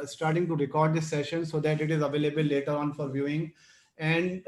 starting to record this session so that it is available later on for viewing. And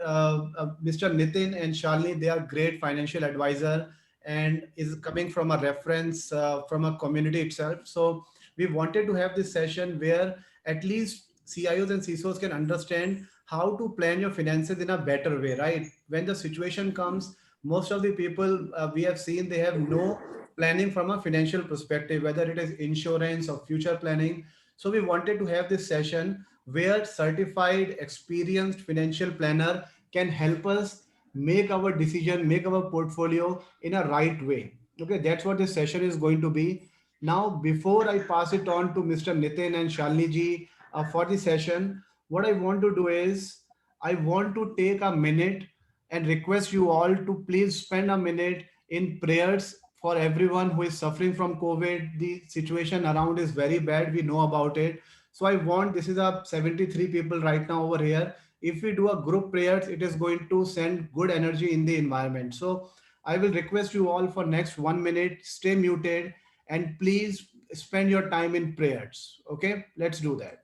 Mr. Nitin and Shalini, they are great financial advisor and is coming from a reference from a community itself. So we wanted to have this session where at least CIOs and CISOs can understand how to plan your finances in a better way, right? When the situation comes, most of the people we have seen, they have no planning from a financial perspective, whether it is insurance or future planning. So we wanted to have this session where certified experienced financial planner can help us make our decision, make our portfolio in a right way. Okay, that's what this session is going to be. Now, before I pass it on to Mr. Nitin and Shalini ji for the session, what I want to do is I want to take a minute and request you all to please spend a minute in prayers for everyone who is suffering from COVID. The situation around is very bad. We know about it. So I want, this is a 73 people right now over here. If we do a group prayers, it is going to send good energy in the environment. So I will request you all for next 1 minute, stay muted and please spend your time in prayers. Okay, let's do that.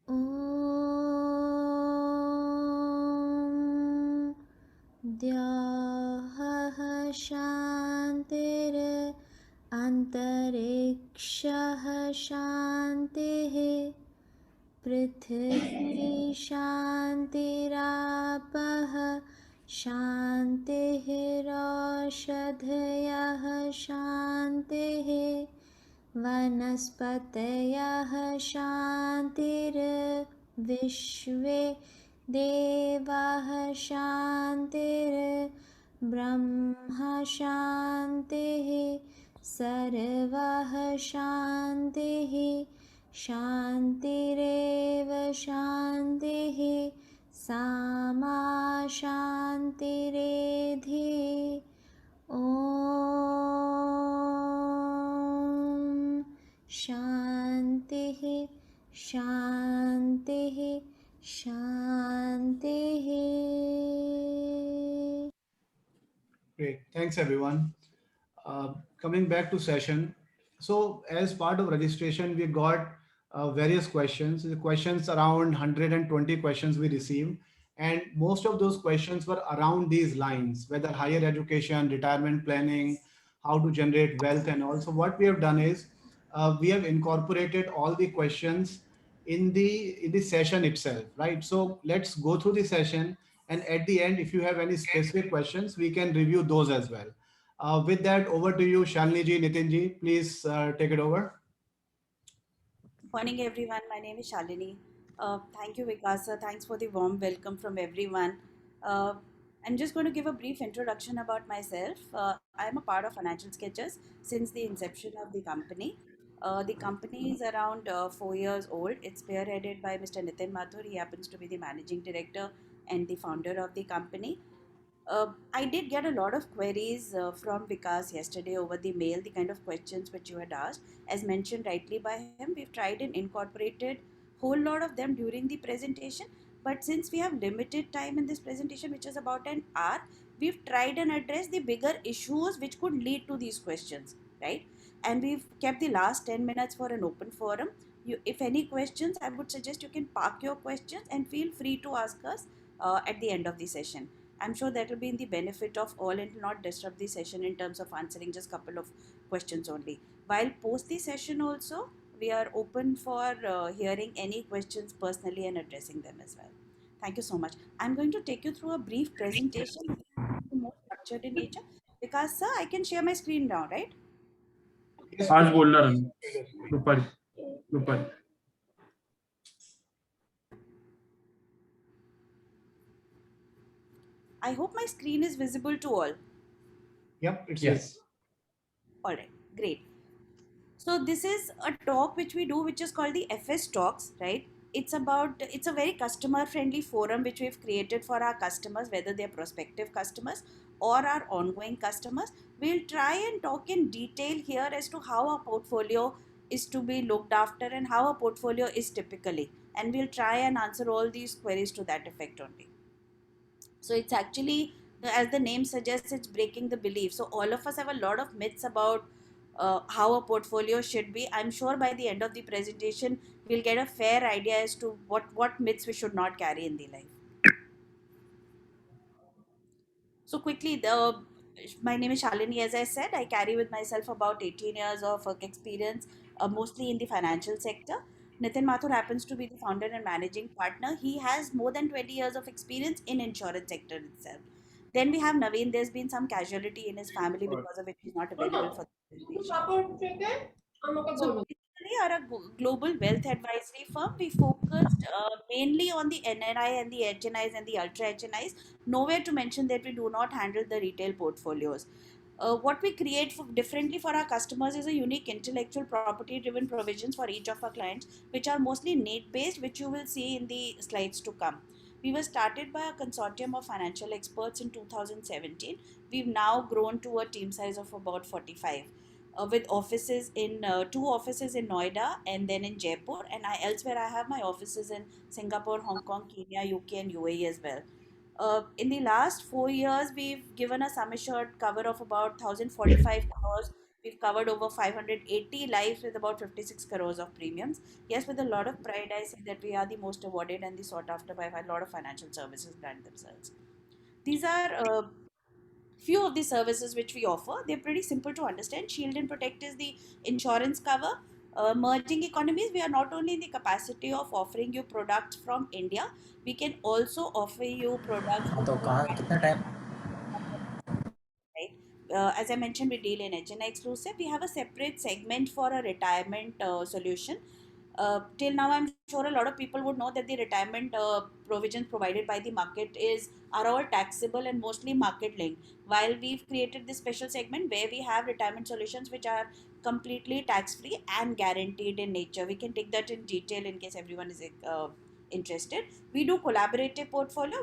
ॐ द्याः शान्तिर् अन्तरिक्षः शान्तिः पृथिवी शान्तिरापः शान्तिः रोषधयः शान्तिः वनस्पतयः शान्तिर्विश्वे देवाः शान्तिर्ब्रह्म शान्तिः सर्वः शान्तिः शान्तिरेव शान्तिः सामा शान्तिरेधि ॐ शान्तिः शान्तिः शान्तिः. Great. Thanks, everyone. Coming back to session. So, as part of registration, we got various questions. The questions around 120 questions we received, and most of those questions were around these lines, whether higher education, retirement planning, how to generate wealth, and also what we have done is we have incorporated all the questions in the session itself, right? So let's go through the session, and at the end, if you have any specific questions, we can review those as well. With that, over to you, Shalini ji, Nitin ji. Please take it over. Morning, everyone. My name is Shalini. Thank you, Vikas. Thanks for the warm welcome from everyone. Uh, I'm just going to give a brief introduction about myself. I'm a part of Financial Sketches since the inception of the company. The company is around 4 years old. It's spearheaded by Mr. Nitin Mathur. He happens to be the managing director and the founder of the company. I did get a lot of queries from Vikas yesterday over the mail, the kind of questions which you had asked. As mentioned rightly by him, we've tried and incorporated whole lot of them during the presentation. But since we have limited time in this presentation, which is about an hour, we've tried and addressed the bigger issues which could lead to these questions, right? And we've kept the last 10 minutes for an open forum. If any questions, I would suggest you can park your questions and feel free to ask us at the end of the session. I'm sure that will be in the benefit of all and will not disrupt the session in terms of answering just couple of questions only. While post the session also, we are open for hearing any questions personally and addressing them as well. Thank you so much. I'm going to take you through a brief presentation, more structured in nature, because sir, I can share my screen now, right? Yes, आज please. बोलना run दुपारी दुपारी I hope my screen is visible to all. Yep, it's with. yes All right, great. So this is a talk which we do, which is called the FS Talks, right? It's a very customer friendly forum which we've created for our customers, whether they're prospective customers or our ongoing customers. We'll try and talk in detail here as to how our portfolio is to be looked after and how a portfolio is typically. And we'll try and answer all these queries to that effect only. So it's actually, as the name suggests, it's breaking the belief. So all of us have a lot of myths about how a portfolio should be. I'm sure by the end of the presentation, we'll get a fair idea as to what myths we should not carry in the life. So quickly, my name is Shalini. As I said, I carry with myself about 18 years of work experience, mostly in the financial sector. Nitin Mathur happens to be the founder and managing partner. He has more than 20 years of experience in insurance sector itself. Then we have Naveen. There's been some casualty in his family because of which he's not available for the presentation. So basically, are a global wealth advisory firm. We focused mainly on the NRI and the HNIs and the ultra HNIs. Nowhere to mention that we do not handle the retail portfolios. What we create differently for our customers is a unique intellectual property driven provisions for each of our clients, which are mostly need based, which you will see in the slides to come. We were started by a consortium of financial experts in 2017. We've now grown to a team size of about 45, with offices in two offices in Noida and then in Jaipur, and elsewhere I have my offices in Singapore, Hong Kong, Kenya, UK, and UAE as well. In the last 4 years, we've given a sum assured cover of about 1,045 crores. We've covered over 580 lives with about 56 crores of premiums. Yes, with a lot of pride, I say that we are the most awarded and the sought after by a lot of financial services brand themselves. These are few of the services which we offer. They're pretty simple to understand. Shield and Protect is the insurance cover. Merging economies, we are not only in the capacity of offering you products from India, we can also offer you products from तो कहाँ कितना time right? As I mentioned, we deal in HNI exclusive. We have a separate segment for a retirement solution. Till now, I'm sure a lot of people would know that the retirement provisions provided by the market are all taxable and mostly market linked. While we've created this special segment where we have retirement solutions which are completely tax free and guaranteed in nature. We can take that in detail in case everyone is interested. We do collaborative portfolio.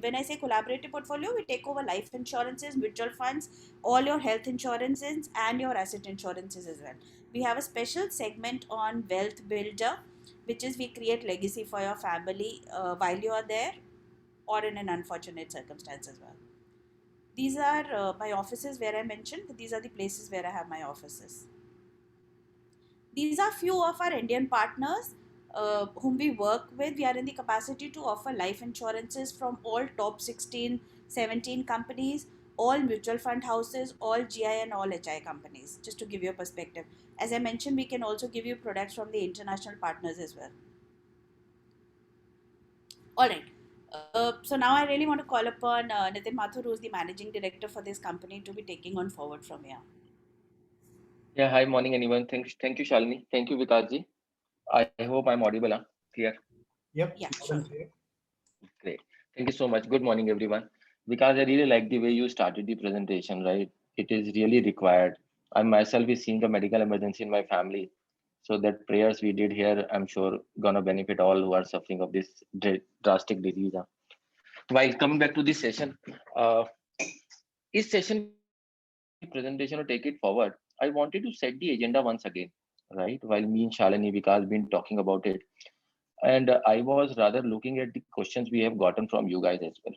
When I say collaborative portfolio, we take over life insurances, mutual funds, all your health insurances and your asset insurances as well. We have a special segment on wealth builder, which is we create legacy for your family while you are there or in an unfortunate circumstance as well. These are my offices where I mentioned. These are the places where I have my offices. These are few of our Indian partners whom we work with. We are in the capacity to offer life insurances from all top 16, 17 companies, all mutual fund houses, all GI and all HI companies, just to give you a perspective. As I mentioned, we can also give you products from the international partners as well. All right. So now I really want to call upon Nitin Mathur, who is the managing director for this company, to be taking on forward from here. Yeah, hi, morning, anyone. Thank you, Shalini. Thank you, Vikasji. I hope I'm audible, clear. Yep. Yeah, sure. Great. Thank you so much. Good morning, everyone. Because I really like the way you started the presentation, right? It is really required. I myself is seeing a medical emergency in my family. So that prayers we did here, I'm sure gonna benefit all who are suffering of this drastic disease. While coming back to this session, this session presentation to take it forward, I wanted to set the agenda once again, right? While me and Shalini Vikas been talking about it, and I was rather looking at the questions we have gotten from you guys as well.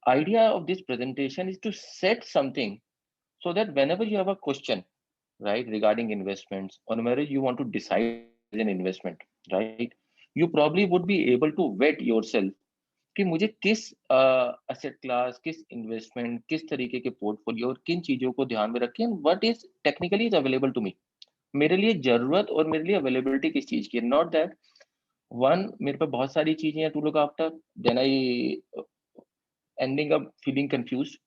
Idea of this presentation is to set something so that whenever you have a question, right, regarding investments or whenever you want to decide an investment, right, you probably would be able to vet yourself कि मुझे किस asset class, किस investment, किस तरीके के portfolio और किन चीजों को ध्यान में रखें, what is technically is available to me, मेरे लिए जरूरत और मेरे लिए अवेलेबिलिटी किस चीज की, नॉट दैट वन मेरे पे बहुत सारी चीजें हैं to look after, then I ending up feeling confused,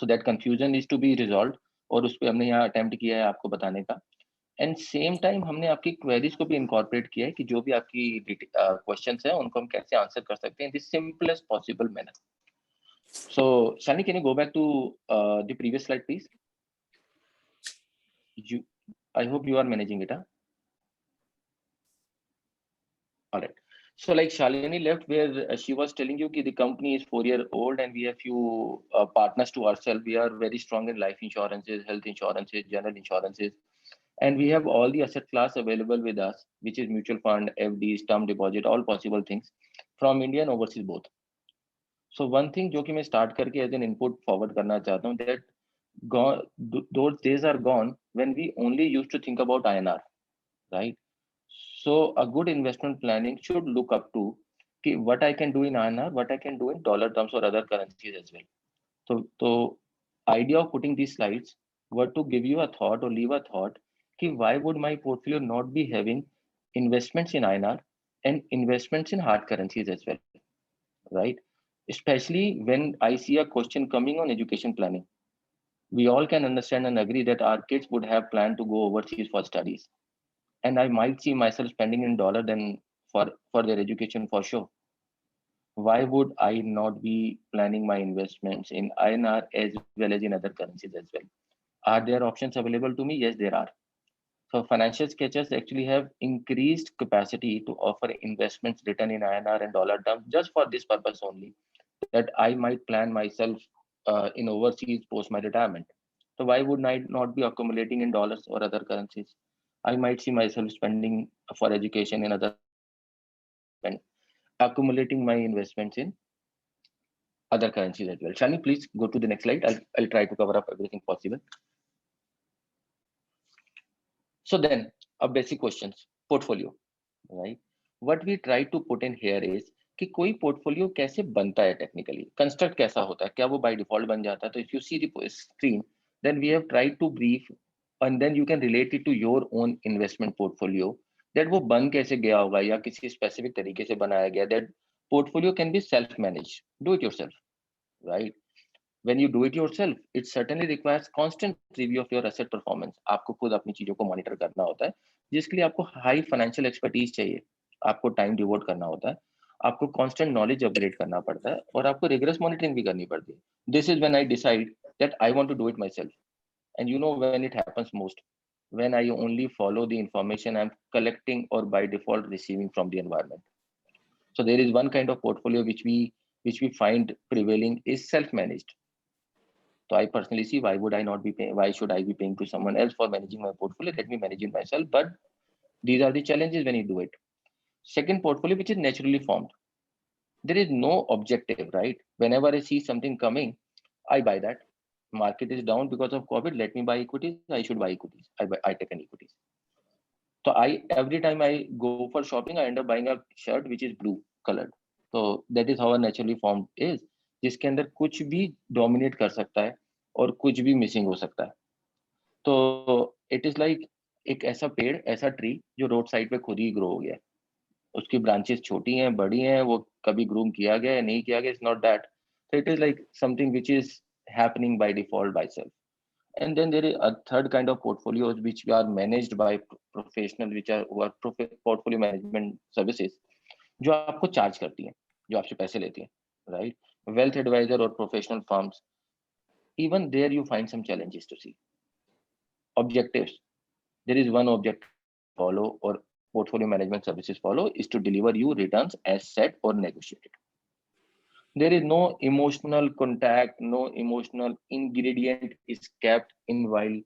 so that confusion is to be resolve, और उस पर हमने यहाँ अटेम्प्ट किया है आपको बताने का. एंड सेम टाइम हमने आपकी क्वेरीज को भी इनकॉर्पोरेट किया है कि जो भी आपकी क्वेश्चंस हैं उनको हम कैसे आंसर कर सकते हैं in the simplest possible manner. So, Shani, can you go back to the previous slide, please? I hope you are managing it, huh? All right. So, like Shalini left, where she was telling you that the company is 4-year-old and we have few partners to ourselves. We are very strong in life insurances, health insurances, general insurances, and we have all the asset class available with us, which is mutual fund, FDs, term deposit, all possible things from India and overseas both. So one thing जो कि मैं start करके as an input forward करना चाहता हूँ, that those days are gone when we only used to think about INR, right? So a good investment planning should look up to what I can do in INR, what I can do in dollar terms or other currencies as well. So idea of putting these slides were to give you a thought or leave a thought why would my portfolio not be having investments in INR and investments in hard currencies as well, right? Especially when I see a question coming on education planning. We all can understand and agree that our kids would have planned to go overseas for studies. And I might see myself spending in dollar than for their education for sure. Why would I not be planning my investments in INR as well as in other currencies as well? Are there options available to me? Yes, there are. So financial sketches actually have increased capacity to offer investments written in INR and dollar terms just for this purpose only, that I might plan myself in overseas post my retirement. So why would I not be accumulating in dollars or other currencies? I might see myself spending for education in other and accumulating my investments in other currencies as well. Shani, please go to the next slide. I'll try to cover up everything possible. So then, a basic questions, portfolio, right? What we try to put in here is कि कोई portfolio कैसे बनता है technically, construct कैसा होता है, क्या वो by default बन जाता है? तो if you see the screen, then we have tried to brief, and then you can relate it to your own investment portfolio. That वो बन कैसे गया होगा या किसी specific तरीके से बनाया गया. That portfolio can be self-managed. Do it yourself, right? When you do it yourself, it certainly requires constant review of your asset performance. आपको खुद अपनी चीजों को मॉनिटर करना होता है, जिसके लिए आपको हाई फाइनेंशियल एक्सपर्टीज चाहिए, आपको टाइम डिवोट करना होता है, आपको कांस्टेंट नॉलेज अपग्रेड करना पड़ता है और आपको रिगरस मॉनिटरिंग भी करनी पड़ती है. This is when I decide that I want to do it myself. And you know when it happens most, when I only follow the information I'm collecting or by default receiving from the environment. So there is one kind of portfolio which we find prevailing is self-managed. So I personally see why should I be paying to someone else for managing my portfolio? Let me manage it myself. But these are the challenges when you do it. Second, portfolio which is naturally formed. There is no objective, right? Whenever I see something coming, I buy that. Market is down because of COVID. Let me buy equities. I should buy equities. I take an equities. So every time I go for shopping, I end up buying a shirt which is blue colored. So that is how a naturally formed is. जिसके अंदर कुछ भी dominate कर सकता है और कुछ भी मिसिंग हो सकता है. तो इट इज लाइक एक ऐसा पेड़, ऐसा ट्री जो रोड साइड पे खुद ही ग्रो हो गया है. उसकी ब्रांचेस छोटी हैं, बड़ी हैं, वो कभी ग्रूम किया गया है, नहीं किया गया, it's not that. So it is like something which is happening by default by self. And then there is a third kind of portfolios which are managed by professional, which are portfolio management services, जो आपको charge करती हैं, जो आपसे पैसे लेती हैं, right? Wealth advisor or professional firms, even there you find some challenges to see. Objectives. There is one objective follow or portfolio management services follow is to deliver you returns as set or negotiated. There is no emotional contact, no emotional ingredient is kept in while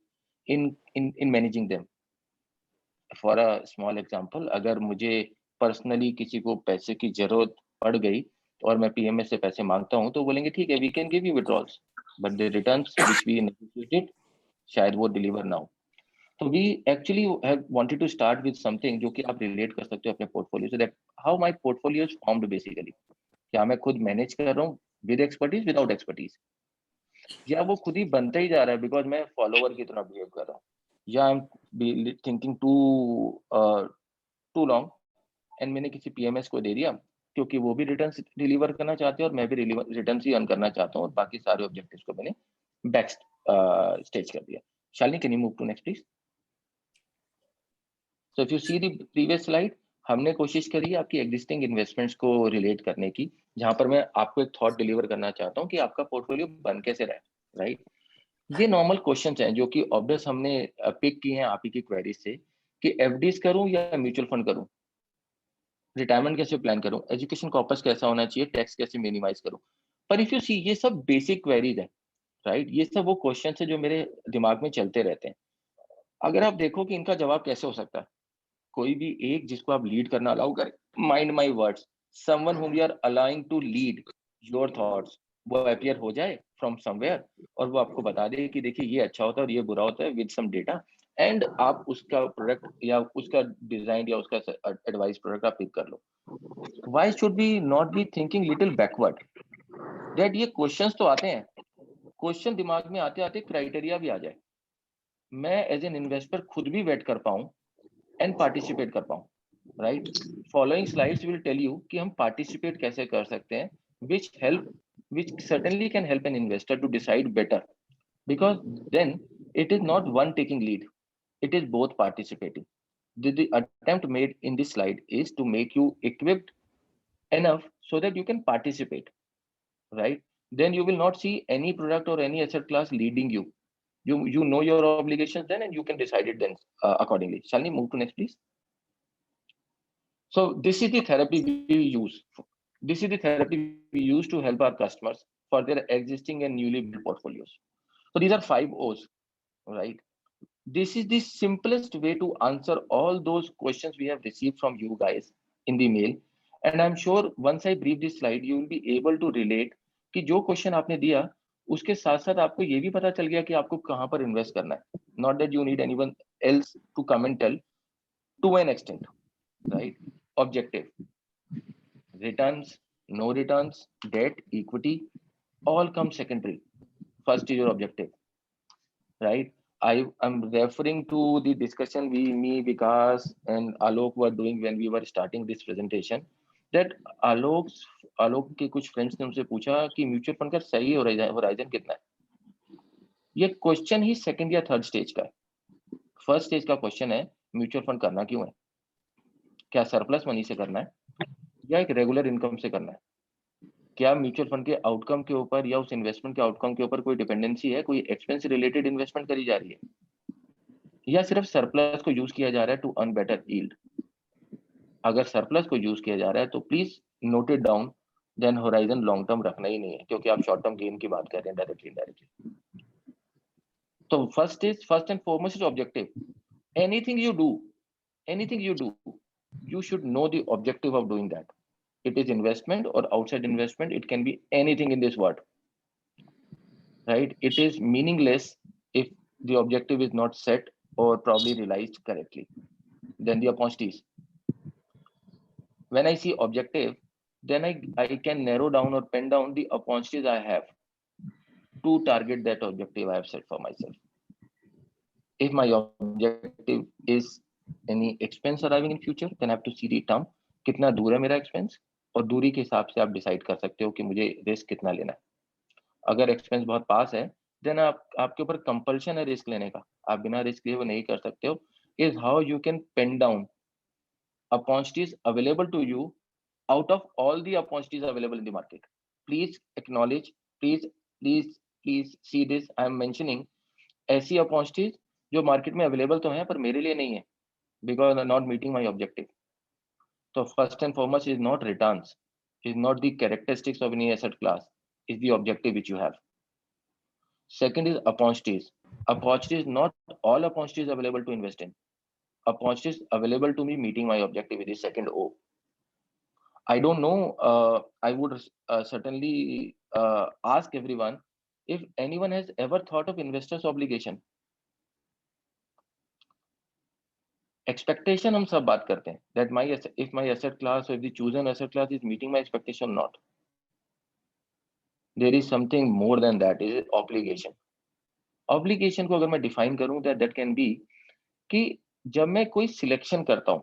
in managing them. For a small example, अगर मुझे personally किसी को पैसे की जरूरत पड़ गई और मैं PMS से पैसे मांगता हूँ, तो बोलेंगे ठीक है, we can give you withdrawals, but the returns which we negotiated शायद वो deliver now. So we actually have wanted to start with something जो कि आप relate कर सकते हो अपने portfolio से, that how my portfolio is formed basically. क्या मैं खुद मैनेज कर रहा हूँ विद एक्सपर्टीज, विदाउट एक्सपर्टीज, या वो खुद ही बनता ही जा रहा है बिकॉज मैं फॉलोवर की तरह बिहेव कर रहा हूँ, या I am thinking too long and मैंने किसी पीएमएस को दे दिया क्योंकि वो भी रिटर्न्स डिलीवर करना चाहते हैं और मैं भी रिटर्न्स ही अर्न करना चाहता हूँ और बाकी सारे ऑब्जेक्टिव्स को मैंने बैक स्टेज कर दिया. Shalini, can you move to next please? So if you see the previous slide, हमने कोशिश करी आपकी एग्जिस्टिंग इन्वेस्टमेंट्स को रिलेट करने की, जहां पर मैं आपको एक थॉट डिलीवर करना चाहता हूं कि आपका पोर्टफोलियो बन कैसे रहे, राइट? ये नॉर्मल क्वेश्चंस हैं जो कि ऑब्वियस हमने पिक किए हैं आप ही की क्वेरी से कि एफडीज करूं या म्यूचुअल फंड करूं, रिटायरमेंट कैसे प्लान करूं, एजुकेशन कॉर्पस कैसा होना चाहिए, टैक्स कैसे मिनिमाइज करूं. पर इफ यू सी, ये सब बेसिक क्वेरीज हैं, राइट? ये सब वो क्वेश्चन है जो मेरे दिमाग में चलते रहते हैं. अगर आप देखो कि इनका जवाब कैसे हो सकता है, कोई भी एक जिसको आप लीड करना अलाउ करें. Mind my words, someone whom you are allowing to lead your thoughts, वो अपीयर हो जाए फ्रॉम समवेयर और वो आपको बता दे कि देखिए ये अच्छा होता है और ये बुरा होता है विद सम डेटा, एंड आप उसका प्रोडक्ट या उसका डिजाइन या उसका एडवाइस प्रोडक्ट आप पिक कर लो. Why should we not be thinking little backward? That ये क्वेश्चंस तो आते हैं, क्वेश्चन दिमाग में आते आते क्राइटेरिया भी आ जाए, मैं एज एन इन्वेस्टर खुद भी वेट कर पाऊं एंड पार्टिसिपेट कर पाऊं, right. Following slides will tell you कि हम पार्टिसिपेट कैसे कर सकते हैं, which certainly can help an investor to decide better, because then it is not one taking lead, it is both participating. The attempt made in this slide is to make you equipped enough so that you can participate, right. Then you will not see any product or any asset class leading you. You know your obligations then, and you can decide it then accordingly. Shall we move to next, please? So this is the therapy we use. This is the therapy we use to help our customers for their existing and newly built portfolios. So these are 5 O's, right? This is the simplest way to answer all those questions we have received from you guys in the mail. And I'm sure once I brief this slide, you will be able to relate कि जो question आपने दिया उसके साथ साथ आपको ये भी पता चल गया कि आपको कहाँ पर इन्वेस्ट करना है. Not that you need anyone else to come and tell, to an extent, right? Objective, returns, no returns, debt, equity, all come secondary. First is your objective, right? I'm referring to the discussion me, Vikas and Alok were doing when we were starting this presentation, that आलोक के कुछ friends ने उनसे पूछा कि mutual fund का सही horizon कितना है. ये क्वेश्चन ही सेकंड या थर्ड स्टेज का है. फर्स्ट स्टेज का क्वेश्चन है म्यूचुअल फंड करना क्यों है, क्या सरप्लस मनी से करना है या एक रेगुलर इनकम से करना है, क्या म्यूचुअल फंड के आउटकम के ऊपर या उस इन्वेस्टमेंट के आउटकम के ऊपर कोई डिपेंडेंसी है, कोई एक्सपेंस रिलेटेड इन्वेस्टमेंट करी जा रही है, या सिर्फ सरप्लस को यूज किया जा रहा है टू अर्न बेटर यील्ड. अगर सरप्लस को यूज किया जा रहा है तो please note it down, then horizon long term रखना ही नहीं है, क्योंकि आप शॉर्ट टर्म गेन की बात कर रहे हैं डायरेक्टली इनडायरेक्टली. तो first and foremost is objective. Anything you do, you should know the objective of doing that. It is investment or outside investment, it can be anything in this world, right? It is meaningless if the objective is not set or probably realized correctly. Then the opportunities, when I see objective, then I can narrow down or pen down the opportunities I have to target that objective I have set for myself. If my objective is any expense arriving in future, then I have to see the term, कितना दूर है मेरा expense, और दूरी के हिसाब से आप डिसाइड कर सकते हो कि मुझे रिस्क कितना लेना है. अगर एक्सपेंस बहुत पास है, देन आपके ऊपर कंपल्शन है रिस्क लेने का, आप बिना रिस्क लिए वो नहीं कर सकते हो. Is how you can pen down opportunities available to you out of all the opportunities available in the market. Please acknowledge, please see this. I am mentioning ऐसी opportunities जो मार्केट में अवेलेबल तो हैं पर मेरे लिए नहीं है, because I'm not meeting my objective. So first and foremost is not returns, is not the characteristics of any asset class, is the objective which you have. Second is opportunities. Opportunities, not all opportunities available to invest in. Opportunities available to me meeting my objective is the second O. I don't know, I would certainly ask everyone if anyone has ever thought of investor's obligation. Expectation हम सब बात करते हैं, that if my asset class or if the chosen asset class is meeting my expectation or not. There is something more than that, is obligation. Obligation को अगर मैं define करूं, that can be कि जब मैं कोई सिलेक्शन करता हूं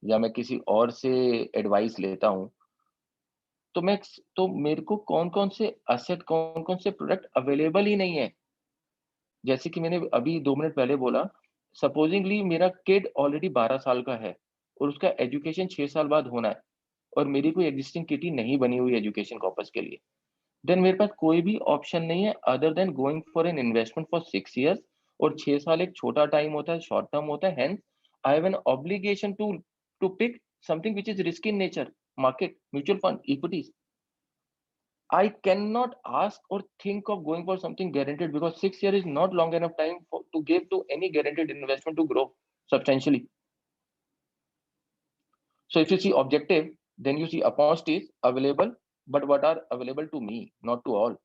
या मैं किसी और से एडवाइस लेता हूं, तो मेरे को कौन कौन से एसेट, कौन कौन से प्रोडक्ट अवेलेबल ही नहीं है. जैसे कि मैंने अभी 2 मिनट पहले बोला, सपोजिंगली मेरा किड ऑलरेडी 12 साल का है और उसका एजुकेशन 6 साल बाद होना है और मेरी कोई एग्जिस्टिंग किटी नहीं बनी हुई एजुकेशन कॉर्पस के लिए, देन मेरे पास कोई भी ऑप्शन नहीं है other than going for an investment for 6 years. और 6 साल एक छोटा टाइम होता है, शॉर्ट टर्म होता है. Hence I have an obligation to pick something which is risky in nature, market, mutual fund, equities. I cannot ask or think of going for something guaranteed, because 6 years is not long enough time to give to any guaranteed investment to grow substantially. So if you see objective, then you see opportunities available but what are available to me, not to all.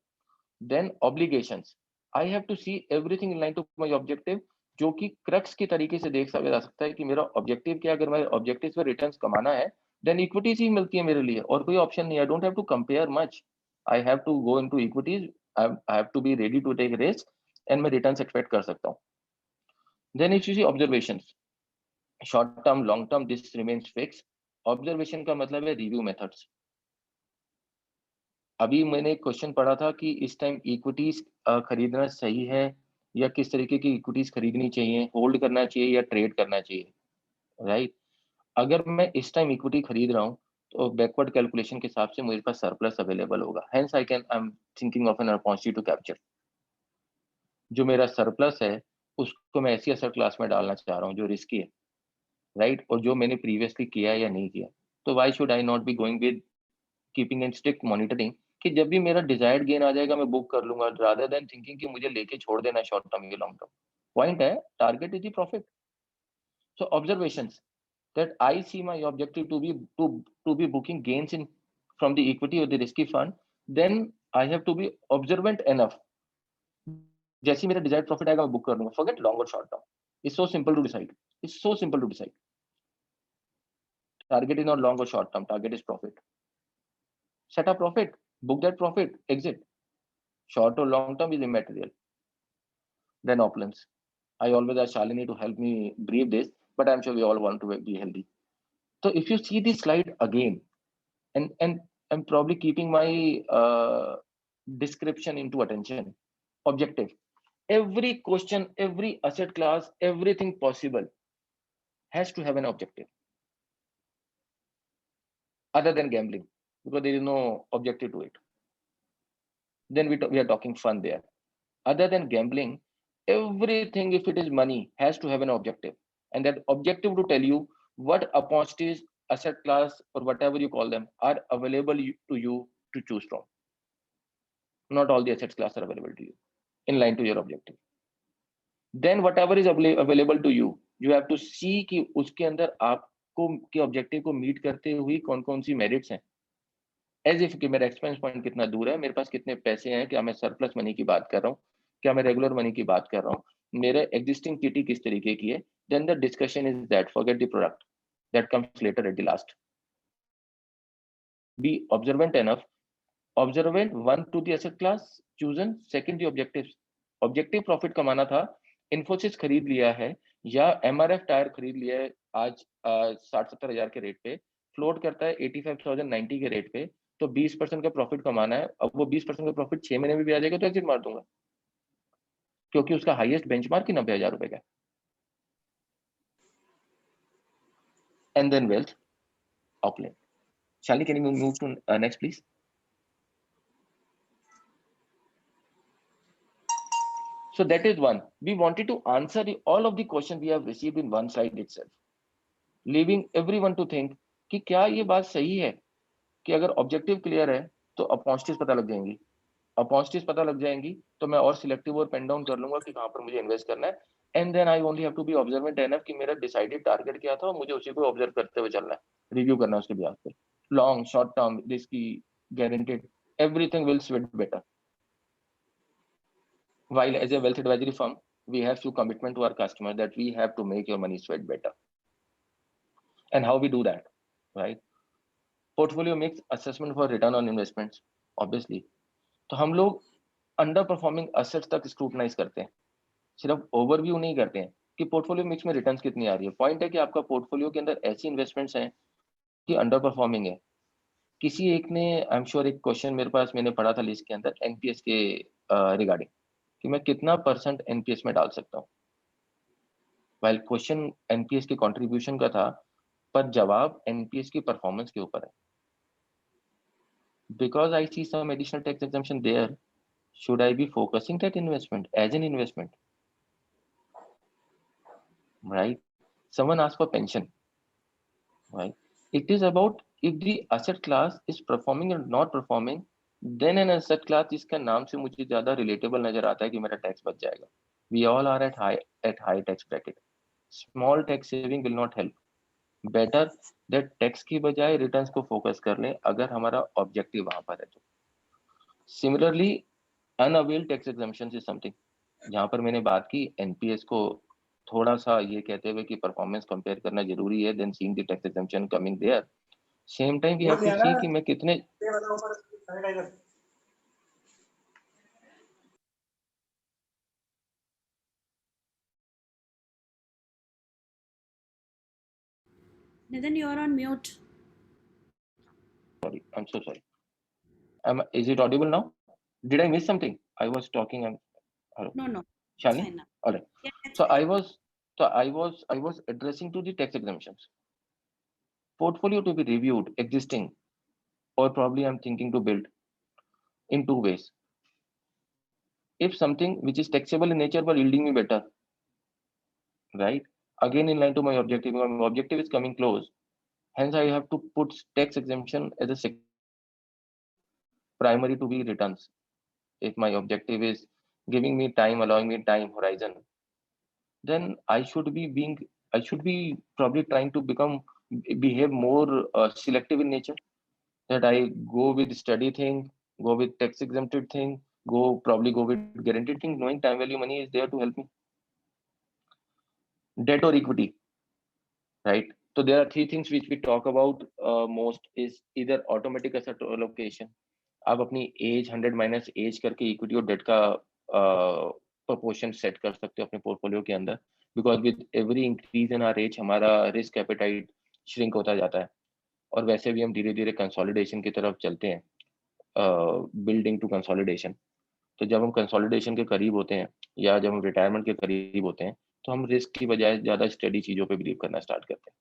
Then obligations, I have to see everything in line to my objective, जो कि crux की तरीके से देख जा सकता है कि मेरा ऑब्जेक्टिव क्या, अगर मेरे ऑब्जेक्टिव पे रिटर्न्स कमाना है देन इक्विटीज ही मिलती है मेरे लिए, और कोई ऑप्शन नहीं है. I don't have to compare much, I have to go into equities, I have to be ready to take risk, and मैं रिटर्न्स एक्सपेक्ट कर सकता हूँ. Then if you see observations, short term long term this remains fix. Observation का मतलब है review methods. अभी मैंने एक क्वेश्चन पढ़ा था कि इस टाइम इक्विटीज खरीदना सही है या किस तरीके की इक्विटीज खरीदनी चाहिए, होल्ड करना चाहिए या ट्रेड करना चाहिए, राइट? अगर मैं इस टाइम इक्विटी खरीद रहा हूँ तो बैकवर्ड कैलकुलेशन के हिसाब से मेरे पास सरप्लस अवेलेबल होगा, hence I am thinking of an opportunity to capture. जो मेरा सरप्लस है उसको मैं ऐसी एसेट क्लास में डालना चाह रहा हूँ जो रिस्की है, राइट? और जो मैंने प्रीवियसली किया है या नहीं किया, तो why should I not be going with keeping in strict monitoring कि जब भी मेरा डिजायर्ड गेन आ जाएगा मैं बुक कर लूंगा, रादर देन थिंकिंग कि मुझे लेके छोड़ देना शॉर्ट टर्म या लॉन्ग टर्म. पॉइंट है target is the profit. So observations that I see my objective to be booking gains in from the equity or the risky fund, then I have to be observant enough. जैसे मेरा desired profit आएगा मैं book कर लूंगा. Forget long or short term. It's so simple to decide. It's so simple to decide. Target is not long or short term. Target is profit. Set a profit. Book that profit. Exit. Short or long term is immaterial. Then opulence. I always ask Shalini to help me brief this, but I'm sure we all want to be healthy. So if you see this slide again, and I'm probably keeping my description into attention. Objective. Every question, every asset class, everything possible has to have an objective. Other than gambling, because there is no objective to it. Then we are talking fun there. Other than gambling, everything, if it is money, has to have an objective. And that objective to tell you what opportunities, asset class, or whatever you call them, are available to you to choose from. Not all the asset class are available to you in line to your objective. Then whatever is available to you, you have to see कि उसके अंदर आपको के objective को meet करते हुए कौन कौन सी मेरिट्स हैं. एज इफ कि मेरा एक्सपेंस पॉइंट कितना दूर है, मेरे पास कितने पैसे हैं, क्या मैं सरप्लस मनी की बात कर रहा हूँ, क्या मैं रेगुलर मनी की बात कर रहा हूँ, मेरे एग्जिस्टिंग किटी किस तरीके की है. Then the discussion is that, forget the product, that comes later at the last. Be observant enough. Observant one to the asset class chosen, second the objectives. Objective profit कमाना था, इन्फोसिस खरीद लिया है या एमआरएफ टायर खरीद लिया है आज 60-70 हजार के रेट पे, फ्लोट करता है 85,090 के रेट पे, तो 20% का प्रॉफिट कमाना है. अब वो 20% का प्रॉफिट 6 महीने में भी आ जाएगा तो एग्जिट मार दूंगा, क्योंकि उसका हाईएस्ट बेंचमार्क ही 90,000 रुपए का. एंड देन वेल्थ ऑपलेट. Shalini, can you move to next please? So that is one. We wanted to answer all of the questions we have received in one slide itself, leaving everyone to think कि क्या ये बात सही है कि अगर objective clear है तो अपॉर्चुनिटीज पता लग जाएंगी, अपॉर्चुनिटीज पता लग जाएंगी तो मैं और सिलेक्टिव और पेन डाउन कर लूंगा कि कहाँ पर मुझे इन्वेस्ट करना है. And then I only have to be observant enough कि मेरा डिसाइडेड टारगेट क्या था और मुझे उसी को ऑब्जर्व करते हुए चलना है, रिव्यू करना है उसके बिहाफ पे. Long, short term, risky, guaranteed, everything will sweat better. While as a wealth advisory firm, we have few commitment to our customer that we have to make your money sweat better. And how we do that, right? Portfolio mix assessment for return on investments, obviously. तो हम लोग under performing assets तक scrutinise करते हैं, सिर्फ overview नहीं करते हैं कि पोर्टफोलियो मिक्स में रिटर्न्स कितनी आ रही है. पॉइंट है कि आपका पोर्टफोलियो के अंदर ऐसी इन्वेस्टमेंट्स हैं कि अंडर परफॉर्मिंग है. किसी एक ने, आई एम श्योर, एक क्वेश्चन मेरे पास मैंने पढ़ा था लिस्ट के अंदर एनपीएस के रिगार्डिंग कि मैं कितना % एनपीएस में डाल सकता हूँ. वाइल क्वेश्चन एनपीएस के कंट्रीब्यूशन का था, पर जवाब एनपीएस की परफॉर्मेंस के ऊपर है. Because I see some additional tax exemption there, should I be focusing that investment as an investment, right? Someone asked for pension, right? It is about if the asset class is performing or not performing, then an asset class जिसका नाम से मुझे ज्यादा relatable नजर आता है कि मेरा टैक्स बच जाएगा. We all are at high tax bracket. Small tax saving will not help. Better that tax की बजाय रिटर्न्स को फोकस कर लें अगर हमारा ऑब्जेक्टिव वहां पर है तो। Similarly unavail tax exemption is something, जहां पर मैंने बात की एनपीएस को थोड़ा सा ये कहते हुए कि परफॉर्मेंस कंपेयर करना जरूरी है then seeing the tax exemption coming there, same time we have to see कि मैं कितने Nitin, you're on mute. sorry, I'm so sorry. Is it audible now? Did I miss something? I was talking and hello. No, it's Shalini? fine now. All right. Yeah, that's So fine. I was addressing to the tax exemptions. Portfolio to be reviewed, existing, or probably I'm thinking to build in two ways. If something which is taxable in nature but yielding me better, right? Again, in line to my objective, my objective is coming close. Hence, I have to put tax exemption as a primary to be returns. If my objective is giving me time, allowing me time horizon, then I should be probably trying to behave more selective in nature. That I go with steady thing, go with tax exempted thing, probably go with guaranteed thing, knowing time value money is there to help me. Debt or equity, right? So there are three things which we talk about most is either automatic asset allocation. आप अपनी age 100 minus age करके equity और debt का proportion set कर सकते हो अपने portfolio के अंदर, because with every increase in our age हमारा रिस्क एपेटाइट श्रिंक होता जाता है और वैसे भी हम धीरे धीरे कंसोलिडेशन की तरफ चलते हैं, बिल्डिंग टू कंसोलिडेशन। तो जब हम कंसोलिडेशन के करीब होते हैं या जब हम रिटायरमेंट के करीब होते हैं तो हम रिस्क की बजाय ज्यादा स्टडी चीजों पे बिलीव करना स्टार्ट करते हैं,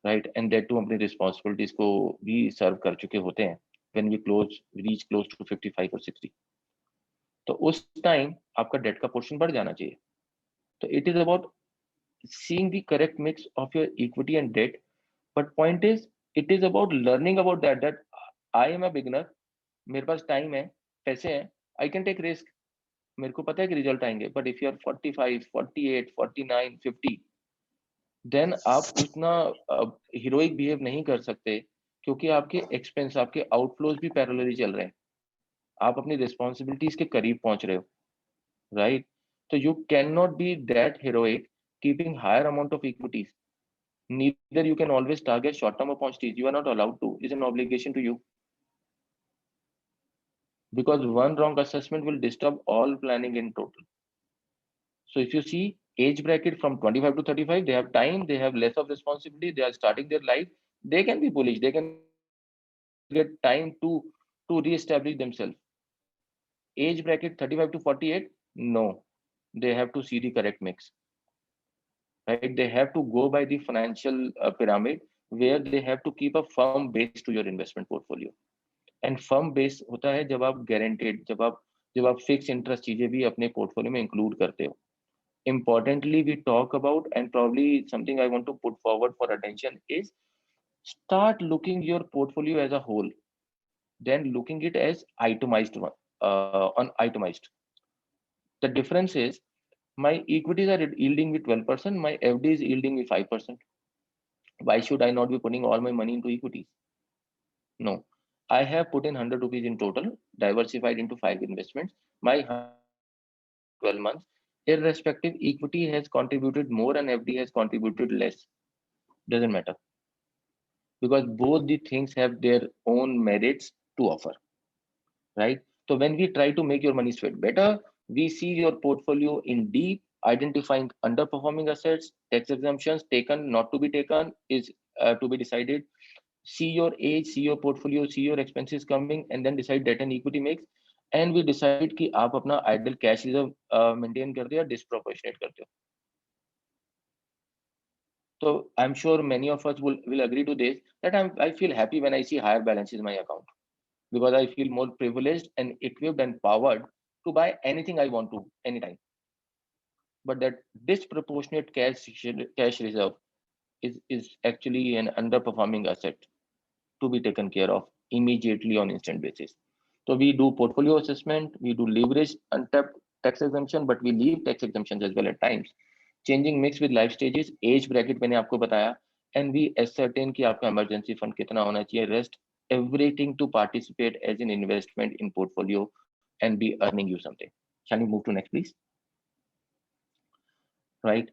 राइट? एंड दैट टू अपनी रिस्पॉन्सिबिलिटीज को भी सर्व कर चुके होते हैं when we reach close to 55 or 60, तो उस टाइम आपका डेट का पोर्शन बढ़ जाना चाहिए। तो it is about seeing the correct mix of your equity and debt, but point is it is about learning about that I am a beginner, मेरे पास time है, पैसे हैं, I can take risk, मेरे को पता है कि रिजल्ट आएंगे, but if you are 45 48 49 50 then आप उतना हीरोइक बिहेव नहीं कर सकते क्योंकि आपके एक्सपेंस, आपके आउटफ्लोज भी पैरेलली चल रहे हैं, आप अपनी रिस्पॉन्सिबिलिटीज के करीब पहुंच रहे हो, राइट? तो you can not be that heroic keeping higher amount of equities. Neither you can always target short term opportunities. You are not allowed to. It's an obligation to you. Because one wrong assessment will disturb all planning in total. So if you see age bracket from 25 to 35, they have time, they have less of responsibility, they are starting their life, they can be bullish, they can get time to re-establish themselves. Age bracket 35 to 48, no, they have to see the correct mix, right? They have to go by the financial pyramid where they have to keep a firm base to your investment portfolio. And firm base होता है जब आप guaranteed, जब आप fixed interest चीजें भी अपने portfolio में include करते हो. Importantly, we talk about, and probably something I want to put forward for attention is start looking your portfolio as a whole, then looking it as itemized one, on itemized. The difference is my equities are yielding me 12%, my FD is yielding me 5%. Why should I not be putting all my money into equities? No, I have put in 100 rupees in total, diversified into 5 investments. My 12 months, irrespective, equity has contributed more and FD has contributed less. Doesn't matter, because both the things have their own merits to offer, right? So when we try to make your money sweat better, we see your portfolio in deep, identifying underperforming assets, tax exemptions taken, not to be taken, is to be decided. See your age, see your portfolio, see your expenses coming, and then decide debt and equity mix. And we decide कि आप अपना idle cash reserve maintain करते हो या disproportionate करते हो. So I'm sure many of us will agree to this, that I feel happy when I see higher balances in my account, because I feel more privileged and equipped and powered to buy anything I want to anytime. But that disproportionate cash reserve is actually an underperforming asset to be taken care of immediately on instant basis. So we do portfolio assessment, we do leverage untapped tax exemption, but we leave tax exemptions as well at times. Changing mix with life stages, age bracket मैंने आपको बताया, and we ascertain कि आपका emergency fund कितना होना चाहिए, rest everything to participate as an investment in portfolio and be earning you something. Shall we move to next, please? Right.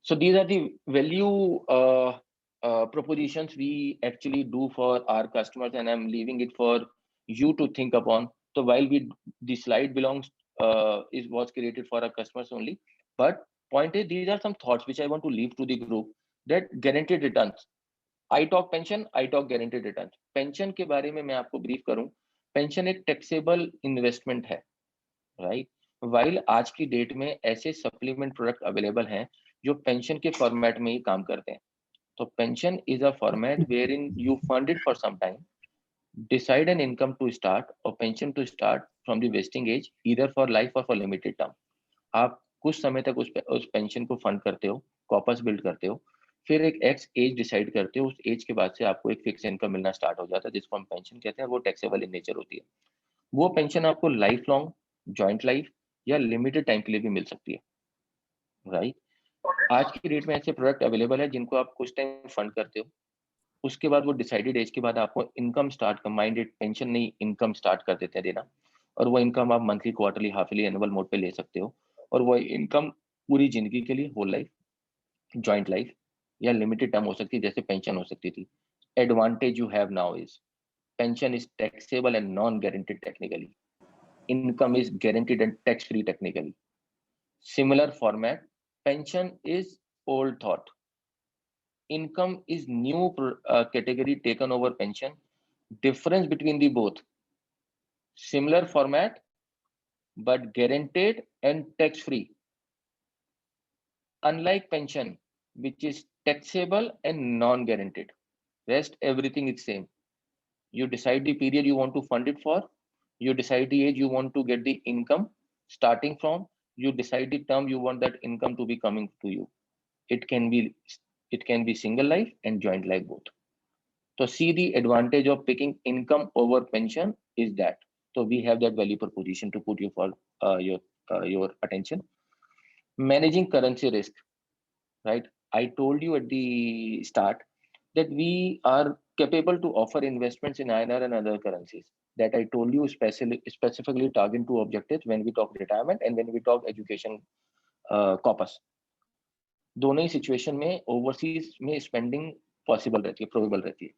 So these are the value propositions we actually do for our customers, and I'm leaving it for you to think upon. So while the slide belongs was created for our customers only, but point is these are some thoughts which I want to leave to the group, that guaranteed returns. I talk pension, I talk guaranteed returns. Pension के बारे में मैं आपको brief करूं. Pension एक taxable investment है, right? While आज की डेट में ऐसे supplement product available हैं जो पेंशन के फॉर्मेट में ही काम करते हैं. तो pension is a format wherein you fund it for some time, decide an income to start or pension to start from the vesting age, either for life or for limited term. आप कुछ समय तक उस pension को fund करते हो, corpus build करते हो, फिर एक एक्स एज डिसाइड करते हो, उस एज के बाद से आपको एक फिक्स इनकम मिलना स्टार्ट हो जाता है, जिसको हम पेंशन कहते हैं. वो टैक्सेबल इन नेचर होती है. वो पेंशन आपको लाइफ लॉन्ग, जॉइंट लाइफ या लिमिटेड टाइम के लिए भी मिल सकती है, राइट? आज की डेट में ऐसे प्रोडक्ट अवेलेबल है जिनको आप कुछ टाइम फंड करते हो, उसके बाद वो डिसाइडेड एज के बाद आपको इनकम स्टार्ट, कंबाइंड पेंशन नहीं इनकम स्टार्ट कर देते हैं देना, और वो इनकम आप मंथली, क्वार्टरली, हाफली, एनुअल मोड पे ले सकते हो, और वो इनकम पूरी जिंदगी के लिए, होल लाइफ, जॉइंट लाइफ या लिमिटेड टर्म हो सकती है, जैसे पेंशन हो सकती थी. Advantage you have now is pension is taxable and non-guaranteed technically. Income is guaranteed and tax-free technically. Similar format, pension is old thought. Income is new category taken over pension. Difference between the both. Similar format, but guaranteed and tax-free. Unlike pension, which is taxable and non-guaranteed. Rest everything is same. You decide the period you want to fund it for. You decide the age you want to get the income starting from. You decide the term you want that income to be coming to you. It can be single life and joint life both. So see, the advantage of picking income over pension is that. So we have that value proposition to put you for your attention. Managing currency risk, right? I told you at the start that we are capable to offer investments in INR and other currencies. That I told you specifically targeting two objectives when we talk retirement and when we talk education corpus. दोनों ही situation में overseas में spending possible रहती है, probable रहती है.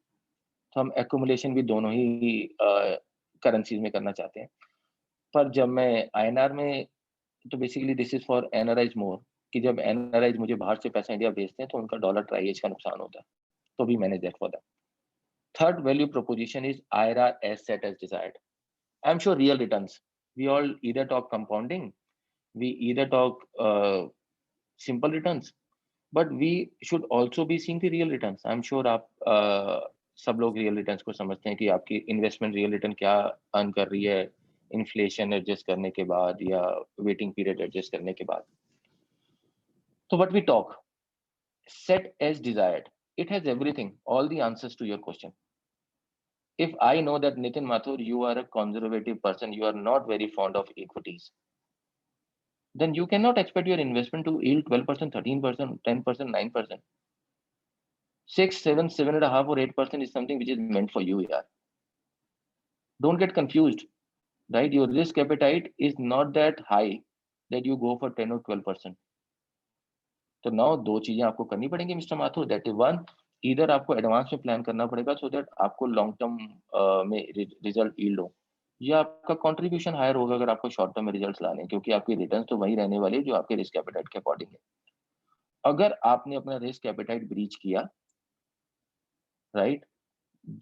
तो हम accumulation भी दोनों ही करेंसीज में करना चाहते हैं. पर जब मैं INR में, तो basically this is for NRIs more, कि जब एनआरआईज मुझे बाहर से पैसा इंडिया भेजते हैं तो उनका डॉलर ट्राइएज का नुकसान होता है, तो भी manage that for that. Third value proposition is IRA as set as desired. I'm sure real returns. We all either talk compounding, we either talk simple returns, but we should also be seeing the real returns. I'm sure आप सब लोग real returns को समझते हैं कि आपकी investment real return क्या earn कर रही है, inflation adjust करने के बाद या waiting period adjust करने के बाद. So what we talk, set as desired. It has everything, all the answers to your question. If I know that Nitin Mathur, you are a conservative person, you are not very fond of equities, then you cannot expect your investment to yield 12%, 13%, 10%, 9%. 6, 7, 7.5 or 8% is something which is meant for you here. Don't get confused, right? Your risk appetite is not that high that you go for 10 or 12%. तो now दो चीजें आपको करनी पड़ेंगी mister Mathur. That is one, इधर आपको advance में plan करना पड़ेगा सो दैट आपको लॉन्ग टर्म में रिजल्ट यील्ड हो, या आपका कंट्रीब्यूशन हायर होगा अगर आपको शॉर्ट टर्म में रिजल्ट्स लाने, क्योंकि आपकी रिटर्न्स तो वही रहने वाली जो आपके रिस्क एपेटाइट के अकॉर्डिंग है. अगर आपने अपना रिस्क एपेटाइट ब्रीच किया, राइट,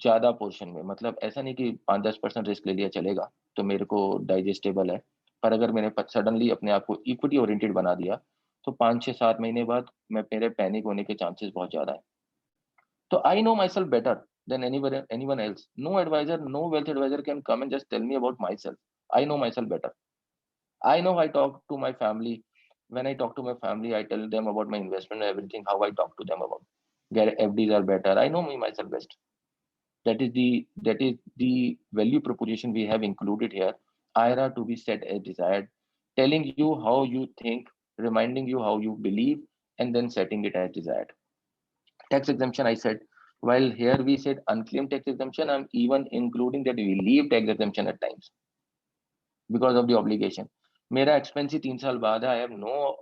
ज्यादा पोर्शन में, मतलब ऐसा नहीं कि 5-10% रिस्क ले लिया चलेगा तो मेरे को डाइजेस्टेबल है, पर अगर मैंने सडनली अपने आप को इक्विटी ओरिएंटेड बना दिया तो 5-6-7 महीने बाद मेरे पैनिक होने के चांसेस बहुत ज्यादा है. तो I know my self better than anyone else. No advisor, no wealth advisor can come and just tell me about myself. I know myself better. I know I talk to my family. When I talk to my family, I tell them about my investment and everything, how I talk to them about FDs are better. I know me myself best. That is the value proposition we have included here. IRA to be set as desired, telling you how you think, reminding you how you believe, and then setting it as desired. Tax exemption, I said, while here we said unclaimed tax exemption, I'm even including that we leave tax exemption at times because of the obligation. मेरा expense ही 3 साल बाद है, I have no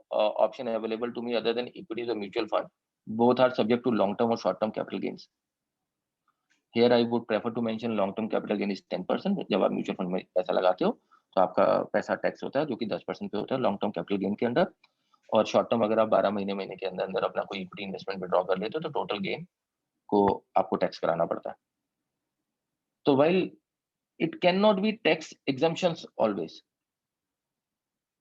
option available to me other than equities or mutual fund. Both are subject to long term or short term capital gains. Here I would prefer to mention long term capital gain is 10%. जब आप mutual fund में पैसा लगाते हो तो आपका पैसा tax होता है जो कि 10% पे होता है लॉन्ग टर्म कैपिटल गेन के अंदर, और शॉर्ट टर्म अगर आप 12 महीने के अंदर अंदर अपना कोई इक्विटी इन्वेस्टमेंट विड्रॉ कर लेते हो तो टोटल गेन को आपको टैक्स कराना पड़ता है. तो while it cannot be tax exemptions always,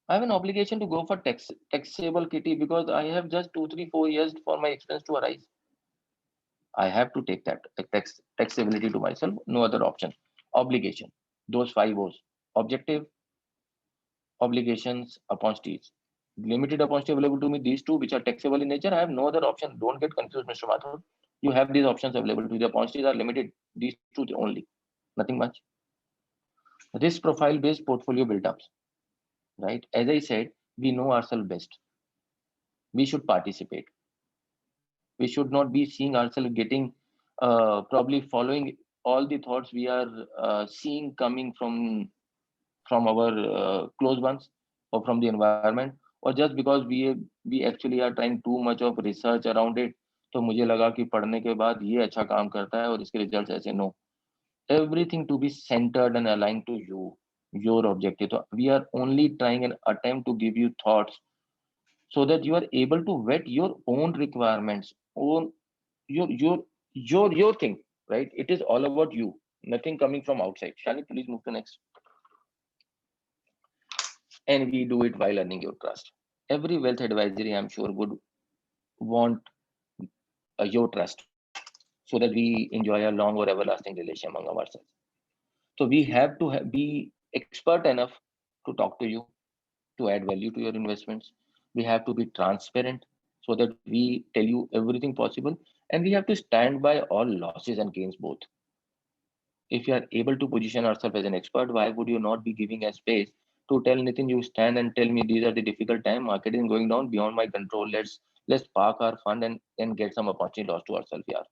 I have an obligation to go for taxable kitty because I have just 2, 3, 4 years for my expense to arise. I have to take that taxability to myself, no other option. Obligation, those 5 O's: objective, obligations, opportunities. Limited opportunity available to me, these two which are taxable in nature. I have no other option. Don't get confused, Mr. Mathur. You have these options available to you. The opportunities are limited, these two only, nothing much. Risk profile based portfolio build ups, right? As I said, we know ourselves best. We should participate. We should not be seeing ourselves getting probably following all the thoughts we are seeing coming from our close ones or from the environment, or just because we actually are trying too much of research around it. तो मुझे लगा कि पढ़ने के बाद ये अच्छा काम करता है और इसके रिजल्ट्स ऐसे. No, everything to be centered and aligned to you, your objective. So we are only trying an attempt to give you thoughts so that you are able to vet your own requirements, own your thing, right? It is all about you, nothing coming from outside. Shall we please move to next? And we do it while earning your trust. Every wealth advisory, I'm sure, would want your trust so that we enjoy a long or everlasting relation among ourselves. So we have to be expert enough to talk to you, to add value to your investments. We have to be transparent so that we tell you everything possible, and we have to stand by all losses and gains both. If you are able to position ourselves as an expert, why would you not be giving a space to tell Nitin, you stand and tell me these are the difficult time, market is going down beyond my control, let's park our fund and get some opportunity loss to ourselves. Yeah,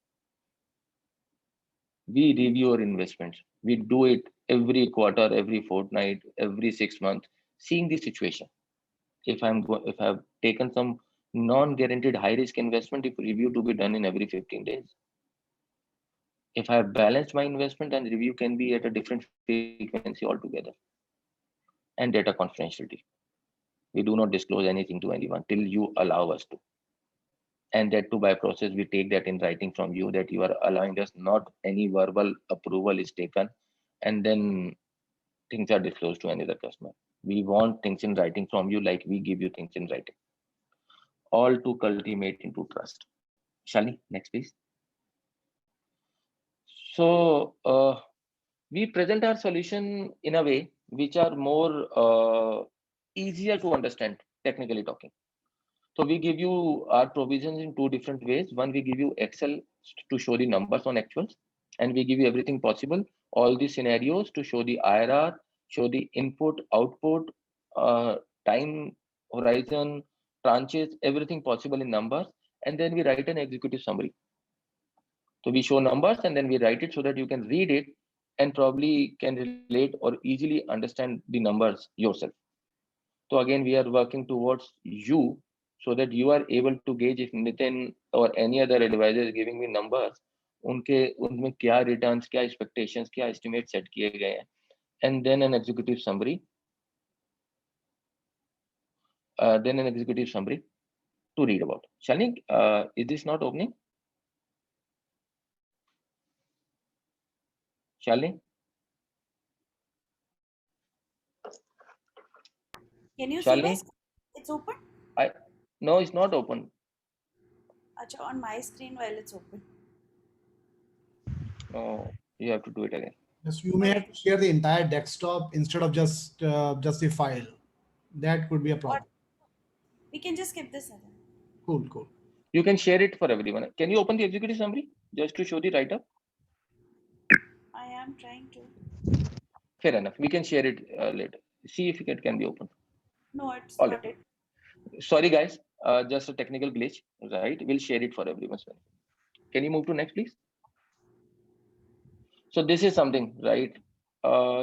we review our investments. We do it every quarter, every fortnight, every 6 months, seeing the situation. If I've taken some non-guaranteed high risk investment, if review to be done in every 15 days. If I have balanced my investment, then review can be at a different frequency altogether. And data confidentiality. We do not disclose anything to anyone till you allow us to. And that too by process, we take that in writing from you that you are allowing us, not any verbal approval is taken and then things are disclosed to any other customer. We want things in writing from you like we give you things in writing. All to cultivate into trust. Shalini, next please. So we present our solution in a way which are more easier to understand, technically talking. So we give you our provisions in 2 different ways. One, we give you Excel to show the numbers on actuals, and we give you everything possible, all the scenarios to show the IRR, show the input, output, time horizon, tranches, everything possible in numbers, and then we write an executive summary. So we show numbers and then we write it so that you can read it and probably can relate or easily understand the numbers yourself. So again, we are working towards you so that you are able to gauge if Nitin or any other advisor is giving me numbers, उनमें क्या returns, क्या expectations, क्या estimates set किए गए हैं, and then an executive summary. To read about. Shalini, is this not opening? Shalini? Can you see my Shalini? screen? It's open? No, it's not open. Acha, on my screen while it's open. No, you have to do it again. Yes, you may have to share the entire desktop instead of just the file. That could be a problem. We can just skip this. Cool, cool. You can share it for everyone. Can you open the executive summary just to show the write-up? I am trying to. Fair enough. We can share it later. See if it can be opened. No, it's All not right. it. Sorry, guys. Just a technical glitch, right? We'll share it for everyone's benefit. Can you move to next, please? So this is something, right?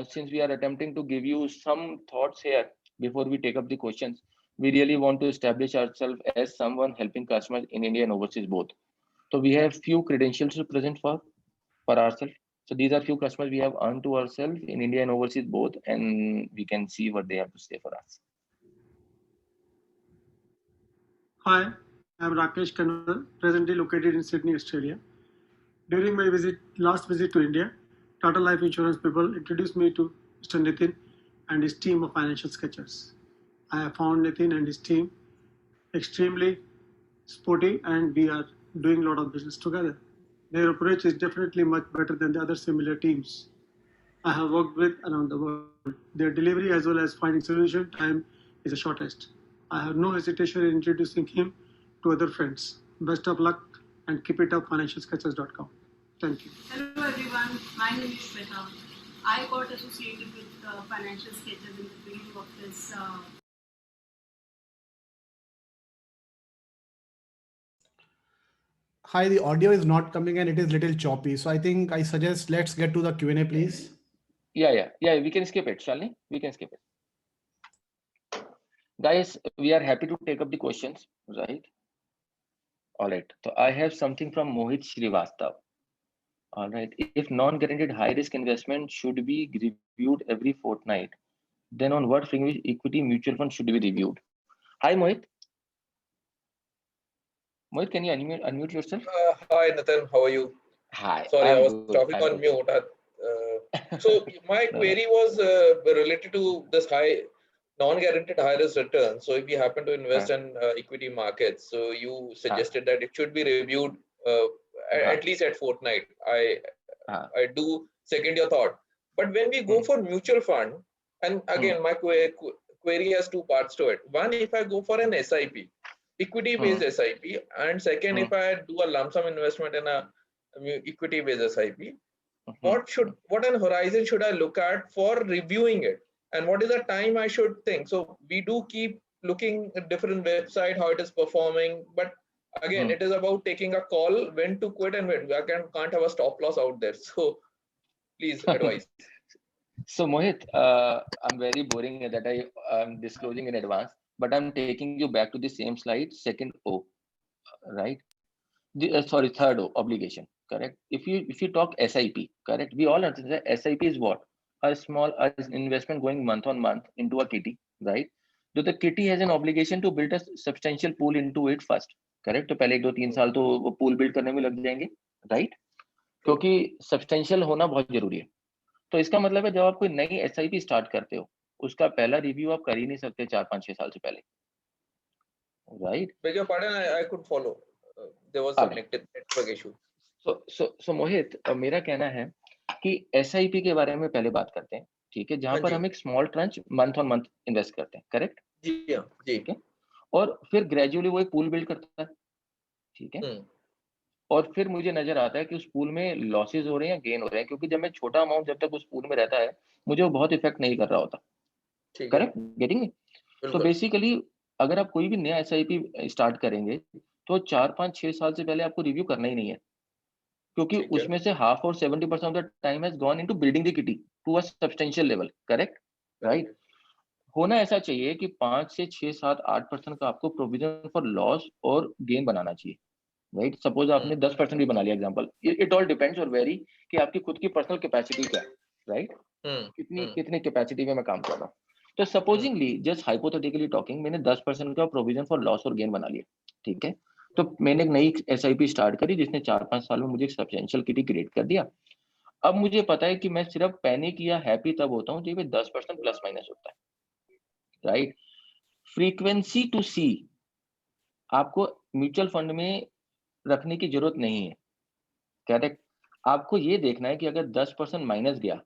Since we are attempting to give you some thoughts here before we take up the questions, we really want to establish ourselves as someone helping customers in India and overseas both. So we have few credentials to present for ourselves. So these are few customers we have earned to ourselves in India and overseas both, and we can see what they have to say for us. Hi, I am Rakesh Kannal, presently located in Sydney, Australia. During my last visit to India, Tata Life Insurance people introduced me to Mr. Nitin and his team of financial sketchers. I have found Nitin and his team extremely sporty, and we are doing a lot of business together. Their approach is definitely much better than the other similar teams I have worked with around the world. Their delivery as well as finding solution time is the shortest. I have no hesitation in introducing him to other friends. Best of luck and keep it up, financialsketchers.com. Thank you. Hello everyone, my name is Shweta. I got associated with Financial Sketchers in the beginning of this. Hi, the audio is not coming and it is little choppy. So I think I suggest let's get to the Q&A, please. Yeah, we can skip it, shall we? We can skip it. Guys, we are happy to take up the questions, right? All right. So I have something from Mohit Srivastav. All right. If non-guaranteed high-risk investment should be reviewed every fortnight, then on what frequency equity mutual fund should be reviewed? Hi, Mohit. Mohit, can you unmute yourself? Hi, Nathan. How are you? Hi. Sorry, I was good. talking on mute. So my query was related to this non-guaranteed high-risk return. So if you happen to invest in equity markets, so you suggested that it should be reviewed at least at fortnight. I do second your thought. But when we go for mutual fund, and again, my query has two parts to it. One, if I go for an SIP, equity-based SIP, and second, if I do a lump sum investment in a equity-based SIP, what an horizon should I look at for reviewing it, and what is the time I should think? So we do keep looking at different website how it is performing, but again, it is about taking a call when to quit and when. I can't have a stop loss out there. So please advise. So Mohit, I'm very boring that I'm disclosing in advance, but I'm taking you back to the same slide, second O, right? Sorry, third O, obligation, correct? If you talk SIP, correct? We all understand that SIP is what? A small investment going month on month into a kitty, right? So the kitty has an obligation to build a substantial pool into it first, correct? तो पहले 1-2-3 साल तो वो pool build करने में लग जाएंगे, right? क्योंकि substantial होना बहुत जरूरी है. तो इसका मतलब है जब आप कोई नई SIP स्टार्ट करते हो, उसका पहला रिव्यू आप कर ही नहीं सकते 4-5-6 साल से पहले, right? Beg your pardon, I could follow. There was some network issue. So मोहित, मेरा कहना है कि SIP के बारे में पहले बात करते हैं, ठीक है? जहां पर हम एक small tranche month on month invest करते हैं, करेक्ट? जी हाँ, जी. ठीक है. और फिर ग्रेजुअली वो एक पूल बिल्ड करता है, ठीक है? और फिर मुझे नजर आता है कि उस पूल में लॉसेस हो रहे हैं या गेन हो रहे हैं, क्योंकि जब मैं छोटा अमाउंट जब तक उस पूल में रहता है, मुझे वो बहुत इफेक्ट नहीं कर रहा होता, करेक्ट? Getting me? तो बेसिकली अगर आप कोई भी नया SIP स्टार्ट करेंगे तो 4-5-6 साल से पहले आपको रिव्यू करना ही नहीं है, क्योंकि उसमें से हाफ और 70% of the time has gone into building the kitty to a substantial level, correct? Right? होना ऐसा चाहिए कि 5 से 6, 7, 8% का आपको प्रोविजन फॉर लॉस और गेन बनाना चाहिए, राइट? सपोज आपने 10% भी बना लिया एग्जांपल, इट ऑल डिपेंड्स और वेरी कि आपकी खुद की पर्सनल कैपेसिटी क्या है, राइट? कितनी कैपेसिटी में मैं काम कर रहा हूँ. तो सपोजिंगली जस्ट हाइपोथेटिकली टॉकिंग, मैंने 10% का प्रोविजन फॉर लॉस और गेन बना लिया, ठीक है? तो मैंने एक नई SIP स्टार्ट करी जिसने 4-5 साल में मुझे एक सब्सटेंशियल किटी क्रिएट कर दिया. अब मुझे पता है कि मैं सिर्फ पैनिक या हैप्पी तब होता हूँ जब ये 10% प्लस माइनस होता है, राइट? फ्रीक्वेंसी टू सी आपको म्यूचुअल फंड में रखने की जरूरत नहीं है, करेक्ट? आपको ये देखना है कि अगर 10% माइनस गया,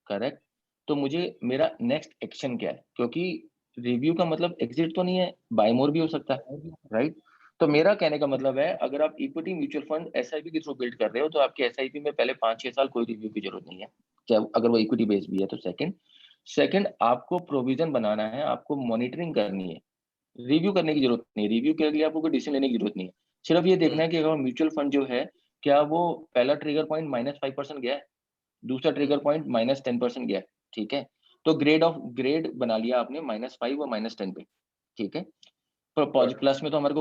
करेक्ट, तो मुझे मेरा नेक्स्ट एक्शन क्या है, क्योंकि रिव्यू का मतलब एग्जिट तो नहीं है, बाय मोर भी हो सकता है, राइट? तो मेरा कहने का मतलब है अगर आप इक्विटी म्यूचुअल फंड SIP के थ्रू बिल्ड कर रहे हो तो आपके SIP में पहले 5-6 साल कोई रिव्यू की जरूरत नहीं है, चाहे अगर वो इक्विटी बेस्ड भी है तो. सेकंड आपको प्रोविजन बनाना है, आपको मॉनिटरिंग करनी है, रिव्यू करने की जरूरत नहीं है. रिव्यू के लिए आपको कोई डिसीजन लेने की जरूरत नहीं है. सिर्फ ये देखना है कि अगर म्यूचुअल फंड जो है क्या वो पहला ट्रिगर पॉइंट -5% गया है, दूसरा ट्रिगर पॉइंट -10% गया है, ठीक है, तो ग्रेड बना लिया आपने -5 और -10 पे, ठीक है। प्लस में तो हमारे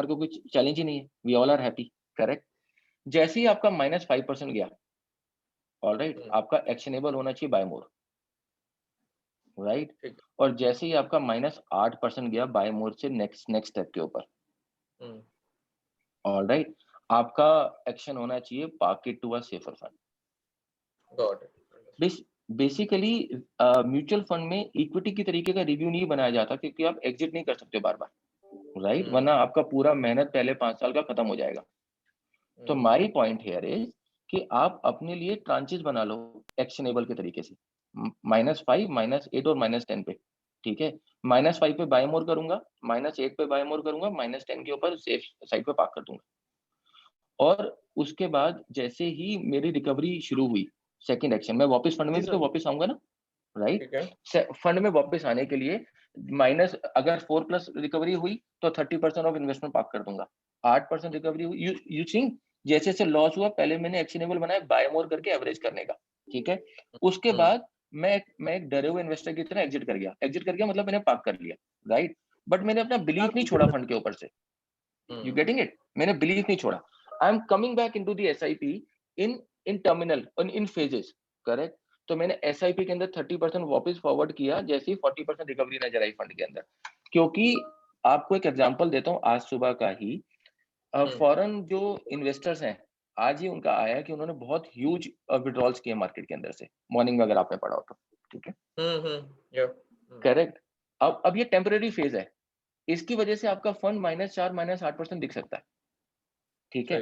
को कुछ चैलेंज ही नहीं है, we all are happy, correct. जैसे ही आपका -5% गया, ऑलराइट, आपका एक्शनेबल होना चाहिए बाय मोर, राइट। ठीक। और जैसे ही आपका -8% गया बाय मोर से नेक्स्ट स्टेप के ऊपर, ऑलराइट, आपका एक्शन होना चाहिए park it to a safer fund. Got it. Basically mutual fund में इक्विटी की तरीके का रिव्यू नहीं बनाया जाता, क्योंकि आप एग्जिट नहीं कर सकते बार बार, राइट, वरना आपका पूरा मेहनत पहले 5 साल का खत्म हो जाएगा। तो माई पॉइंट हियर इज कि आप अपने लिए ट्रांचेस बना लो एक्शनेबल के तरीके से, -5, -8 और -10 पे, ठीक है। -5 पे बाय मोर करूंगा, -8 पे बाय मोर करूंगा, -10 के ऊपर सेफ साइड पे पार्क कर दूंगा। और उसके बाद जैसे ही मेरी रिकवरी शुरू हुई, सेकंड एक्शन, मैं वापस फंड में भी तो वापस आऊंगा ना, राइट। फंड में वापस आने के लिए अगर 4+ रिकवरी हुई तो 30% ऑफ इन्वेस्टमेंट पार्क कर दूंगा, 8% रिकवरी हुई, यू थिंक जैसे जैसे लॉस हुआ, पहले मैंने एक्शनेबल बनाया बाय मोर करके एवरेज करने का, ठीक है। उसके बाद मैं एक डरे हुए इन्वेस्टर की तरह एग्जिट कर गया मतलब मैंने पार्क कर लिया, राइट। बट मैंने अपना बिलीफ नहीं छोड़ा फंड के ऊपर से, यू गेटिंग इट, मैंने बिलीफ नहीं छोड़ा। I am coming back into the SIP in terminal in phases, correct. तो मैंने एसआईपी के अंदर 30% वापस फॉरवर्ड किया जैसे ही 40% रिकवरी नजर आई फंड के अंदर। क्योंकि आपको एक एग्जांपल देता हूं, आज सुबह का ही फॉरेन जो इन्वेस्टर्स हैं, आज ही उनका आया कि उन्होंने बहुत ह्यूज विड्रॉल्स किए मार्केट के अंदर से, मॉर्निंग में अगर आपने पढ़ा हो तो, ठीक है, करेक्ट। अब ये टेम्पररी फेज है, इसकी वजह से आपका फंड -4 -8% दिख सकता है, ठीक है।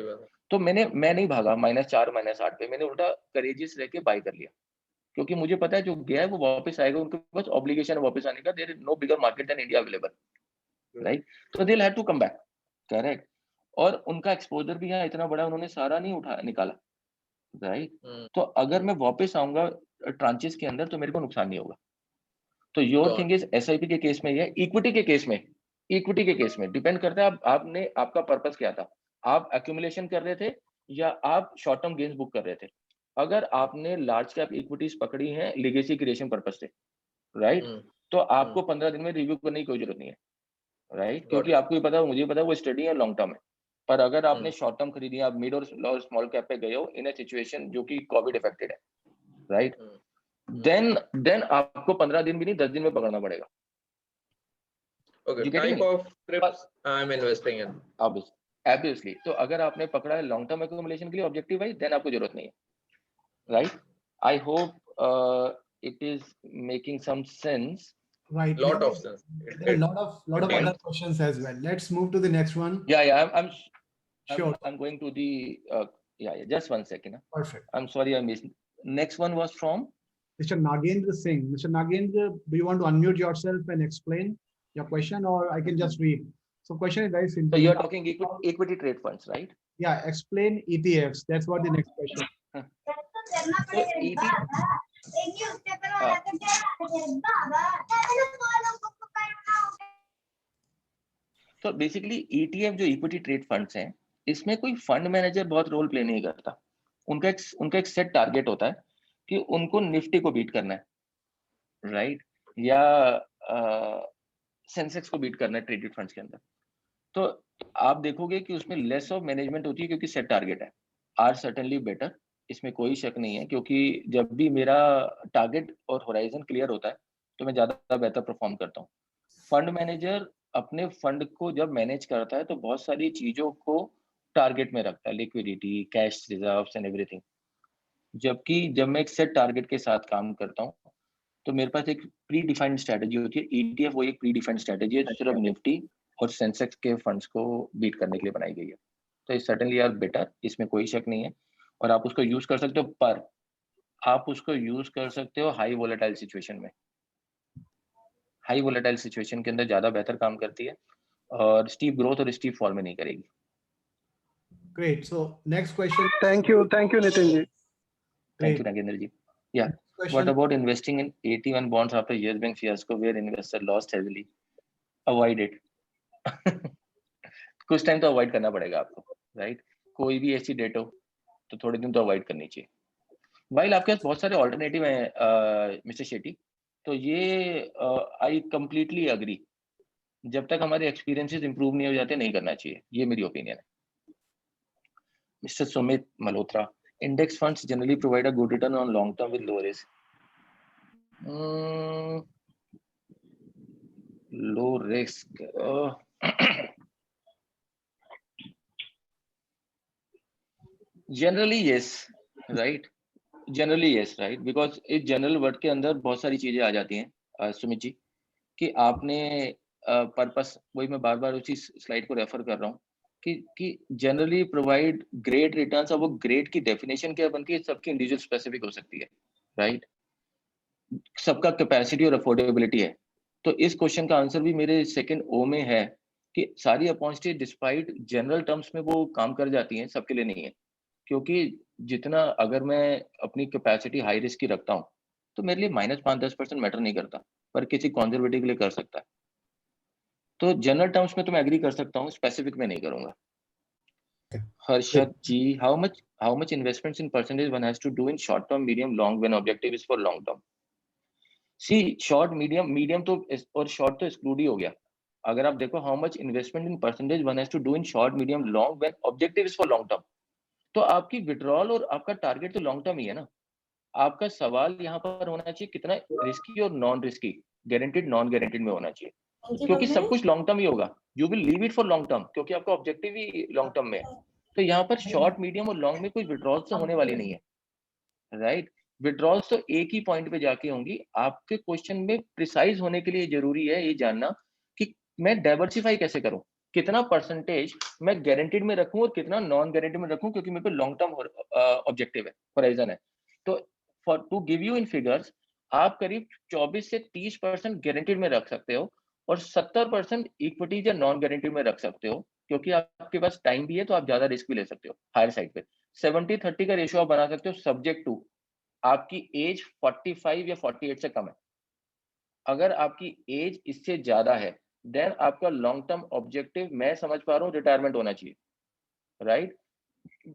तो मैं नहीं भागा -4 -8 पे, मैंने उल्टा करेजियस रह के बाय कर लिया, क्योंकि मुझे पता है जो गया है वो वापस आएगा, उनके पास ऑब्लिगेशन है वापस आने का, there is no bigger market than India available, right. तो they will have to come back, correct. और उनका एक्सपोजर भी यहाँ इतना बड़ा, उन्होंने सारा नहीं निकाला, राइट। तो अगर मैं वापस आऊंगा ट्रांचेस के अंदर तो मेरे को नुकसान नहीं होगा। तो योर थिंग इज एसआईपी के केस में, ये इक्विटी के केस में डिपेंड करता है आपने आपका पर्पस क्या था, आप एक्यूमुलेशन कर रहे थे या आप शॉर्ट टर्म गेन्स बुक कर रहे थे। अगर आपने लार्ज कैप इक्विटीज पकड़ी हैं लेगेसी क्रिएशन पर्पस से, राइट, तो आपको 15 दिन में रिव्यू करने की कोई जरूरत नहीं है, राइट, क्योंकि आपको भी पता है, मुझे पता है वो स्टडी है लॉन्ग टर्म है। पर अगर आपने शॉर्ट टर्म खरीदी, आप मिड और स्मॉल कैप पे गए हो इन ए सिचुएशन जो कि कोविड इफेक्टेड है, राइट, देन आपको 15 दिन भी नहीं 10 दिन में पकड़ना पड़ेगा। Okay, type of scripts I'm investing in. Obviously, तो अगर आपने पकड़ा है लॉन्ग टर्म एक्यूमुलेशन के लिए ऑब्जेक्टिव वाइज, देन आपको जरूरत नहीं है, right. I hope it is making some sense. Right. Lot of sense. There are a lot of other questions as well. Let's move to the next one. Yeah, Sure. I'm going to the yeah, just one second. Perfect. I'm sorry I missed. Next one was from Mr. Nagendra Singh. Mr. Nagendra, do you want to unmute yourself and explain your question, or I can just read? So question is very simple. So you're talking equity trade funds, right? Yeah, explain ETFs. That's what the next question. तो basically ETF जो equity trade funds हैं, इसमें कोई fund manager बहुत role play नहीं करता। उनका एक सेट टारगेट होता है कि उनको निफ्टी को बीट करना है, राइट, या सेंसेक्स को बीट करना है ट्रेडेड फंड्स के अंदर। तो आप देखोगे कि उसमें लेस ऑफ मैनेजमेंट होती है क्योंकि सेट टारगेट है। आर सर्टेनली बेटर, इसमें कोई शक नहीं है, क्योंकि जब भी मेरा टारगेट और होराइजन क्लियर होता है तो मैं ज्यादा बेहतर परफॉर्म करता हूँ। फंड मैनेजर अपने फंड को जब मैनेज करता है तो बहुत सारी चीजों को टारगेट में रखता है, liquidity, cash reserves and everything. जबकि जब मैं एक सेट टारगेट के साथ काम करता हूँ तो मेरे पास एक प्री डिफाइंड स्ट्रेटेजी होती है। ETF वो एक प्री डिफाइंड स्ट्रेटेजी है, सिर्फ निफ्टी और सेंसेक्स के फंड्स को बीट करने के लिए बनाई गई है। तो इट सर्टेनली आर बेटर, इसमें कोई शक नहीं है, और आप उसको यूज कर सकते हो, पर आप उसको यूज कर सकते हो हाई वोलेटाइल सिचुएशन में। हाई वोलेटाइल सिचुएशन के अंदर ज्यादा बेहतर काम करती है और स्टीप ग्रोथ और स्टीप फॉल में नहीं करेगी। Great. So next question. Thank you, Nitin ji. Thank you, Nagendra ji. Yeah. What about investing in AT1 bonds after Yes Bank fiasco where investor lost heavily? Avoid it. कुछ time तो avoid करना पड़ेगा आपको, right. कोई भी ऐसी date हो तो थोड़े दिन तो अवॉइड करनी चाहिए। वाइल आपके पास बहुत सारे ऑल्टरनेटिव हैं मिस्टर शेट्टी, तो ये आई कंप्लीटली अग्री, जब तक हमारे एक्सपीरियंसेस इंप्रूव नहीं हो जाते नहीं करना चाहिए, ये मेरी ओपिनियन है। Mr. Sumit Malhotra, index funds generally provide a good return on long term with low risk. Low risk. Generally yes, right? Generally yes, right? Because इस जनरल वर्ड के अंदर बहुत सारी चीजें आ जाती हैं सुमित जी, कि आपने पर्पस, वही मैं बार बार उसी स्लाइड को रेफर कर रहा हूँ कि जनरली प्रोवाइड ग्रेट रिटर्न्स, और वो ग्रेट की डेफिनेशन क्या बनती है, सबकी इंडिविजुअल स्पेसिफिक हो सकती है, राइट? सबका कैपेसिटी और अफोर्डेबिलिटी है। तो इस क्वेश्चन का आंसर भी मेरे सेकंड ओ में है कि सारी अपॉर्चुनिटी डिस्पाइट जनरल टर्म्स में वो काम कर जाती हैं, सबके लिए नहीं है। क्योंकि जितना अगर मैं अपनी कैपेसिटी हाई रिस्क की रखता हूँ तो मेरे लिए -5-10% मैटर नहीं करता, पर किसी कंजर्वेटिव के लिए कर सकता है। तो जनरल टर्म्स में तो मैं एग्री कर सकता हूँ, स्पेसिफिक में नहीं करूंगा। Harshad ji, how much investments in percentage one has to do in short term, medium, long when objective is for long term? See short, medium तो और शॉर्ट तो एक्सक्लूड ही हो गया। अगर आप देखो how much investment in percentage one has to do in short, medium, long when objective is for long term, तो आपकी विड्रॉल और आपका टारगेट तो लॉन्ग टर्म ही है ना। आपका सवाल यहाँ पर होना चाहिए कितना रिस्की और non risky, guaranteed non guaranteed में होना चाहिए, क्योंकि सब कुछ लॉन्ग टर्म ही होगा। You will leave it for long term, क्योंकि आपका ऑब्जेक्टिव ही लॉन्ग टर्म में है। तो यहाँ पर शॉर्ट, मीडियम और लॉन्ग में कोई विड्रॉल तो होने वाली नहीं है, राइट? विड्रॉल्स तो एक ही पॉइंट पे जाके होंगी। आपके क्वेश्चन में प्रिसाइज होने के लिए जरूरी है ये जानना कि मैं डाइवर्सिफाई कैसे करूं, कितना परसेंटेज मैं गारंटेड में रखूं और कितना नॉन गारंटेड में रखूं, क्योंकि मेरे पे लॉन्ग टर्म ऑब्जेक्टिव है, होराइजन है। तो for to give you in figures, आप करीब 24 से 30% गारंटेड में रख सकते हो और 70% इक्विटीज या नॉन गारंटेड में रख सकते हो, क्योंकि आपके पास टाइम भी है तो आप ज्यादा रिस्क भी ले सकते हो हायर साइड पे। 70-30 का रेशियो आप बना सकते हो, सब्जेक्ट टू आपकी एज 45 या 48 से कम है। अगर आपकी एज इससे ज्यादा है देन आपका लॉन्ग टर्म ऑब्जेक्टिव, मैं समझ पा रहा हूँ, रिटायरमेंट होना चाहिए, राइट?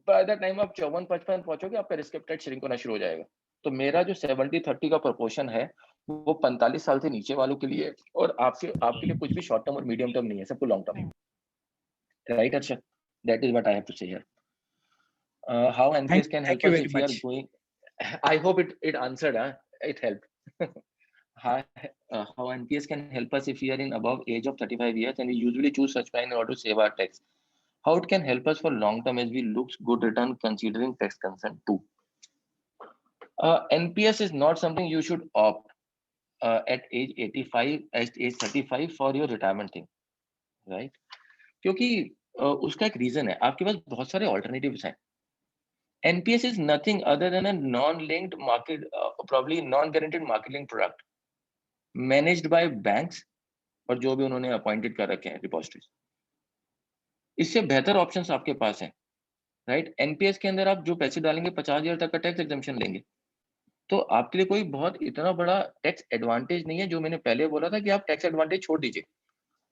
बाय द टाइम आप 54-55 पहुंचोगे आपका रिस्क एपेटाइट श्रिंक होना शुरू हो जाएगा। तो मेरा जो 70-30 का प्रोपोर्शन है वो 45 साल से नीचे वालों के लिए, और आपके लिए कुछ भी शॉर्ट टर्म और मीडियम टर्म नहीं है, सबको long term, right Arshad? That is what I have to say here. How NPS can help us if we are going? I hope it answered. It helped. How NPS can help us if we are in above age of 35 years and we usually choose such plan in order to save our tax? How it can help us for long term as we looks good return considering tax concern too. NPS is not something you should opt at age 85, at age 35 for your retirement thing, right? क्योंकि उसका एक reason है, आपके पास बहुत सारे alternatives हैं. NPS is nothing other than a non-linked market, probably non-guaranteed market-linked product managed by banks और जो भी उन्होंने अपॉइंटेड कर रखे हैं डिपॉजिटरीज. इससे बेहतर ऑप्शंस आपके पास हैं, राइट? NPS के अंदर आप जो पैसे डालेंगे 50,000 तक का टैक्स एग्जम्पशन लेंगे, तो आपके लिए कोई बहुत इतना बड़ा टैक्स एडवांटेज नहीं है. जो मैंने पहले बोला था कि आप टैक्स एडवांटेज छोड़ दीजिए,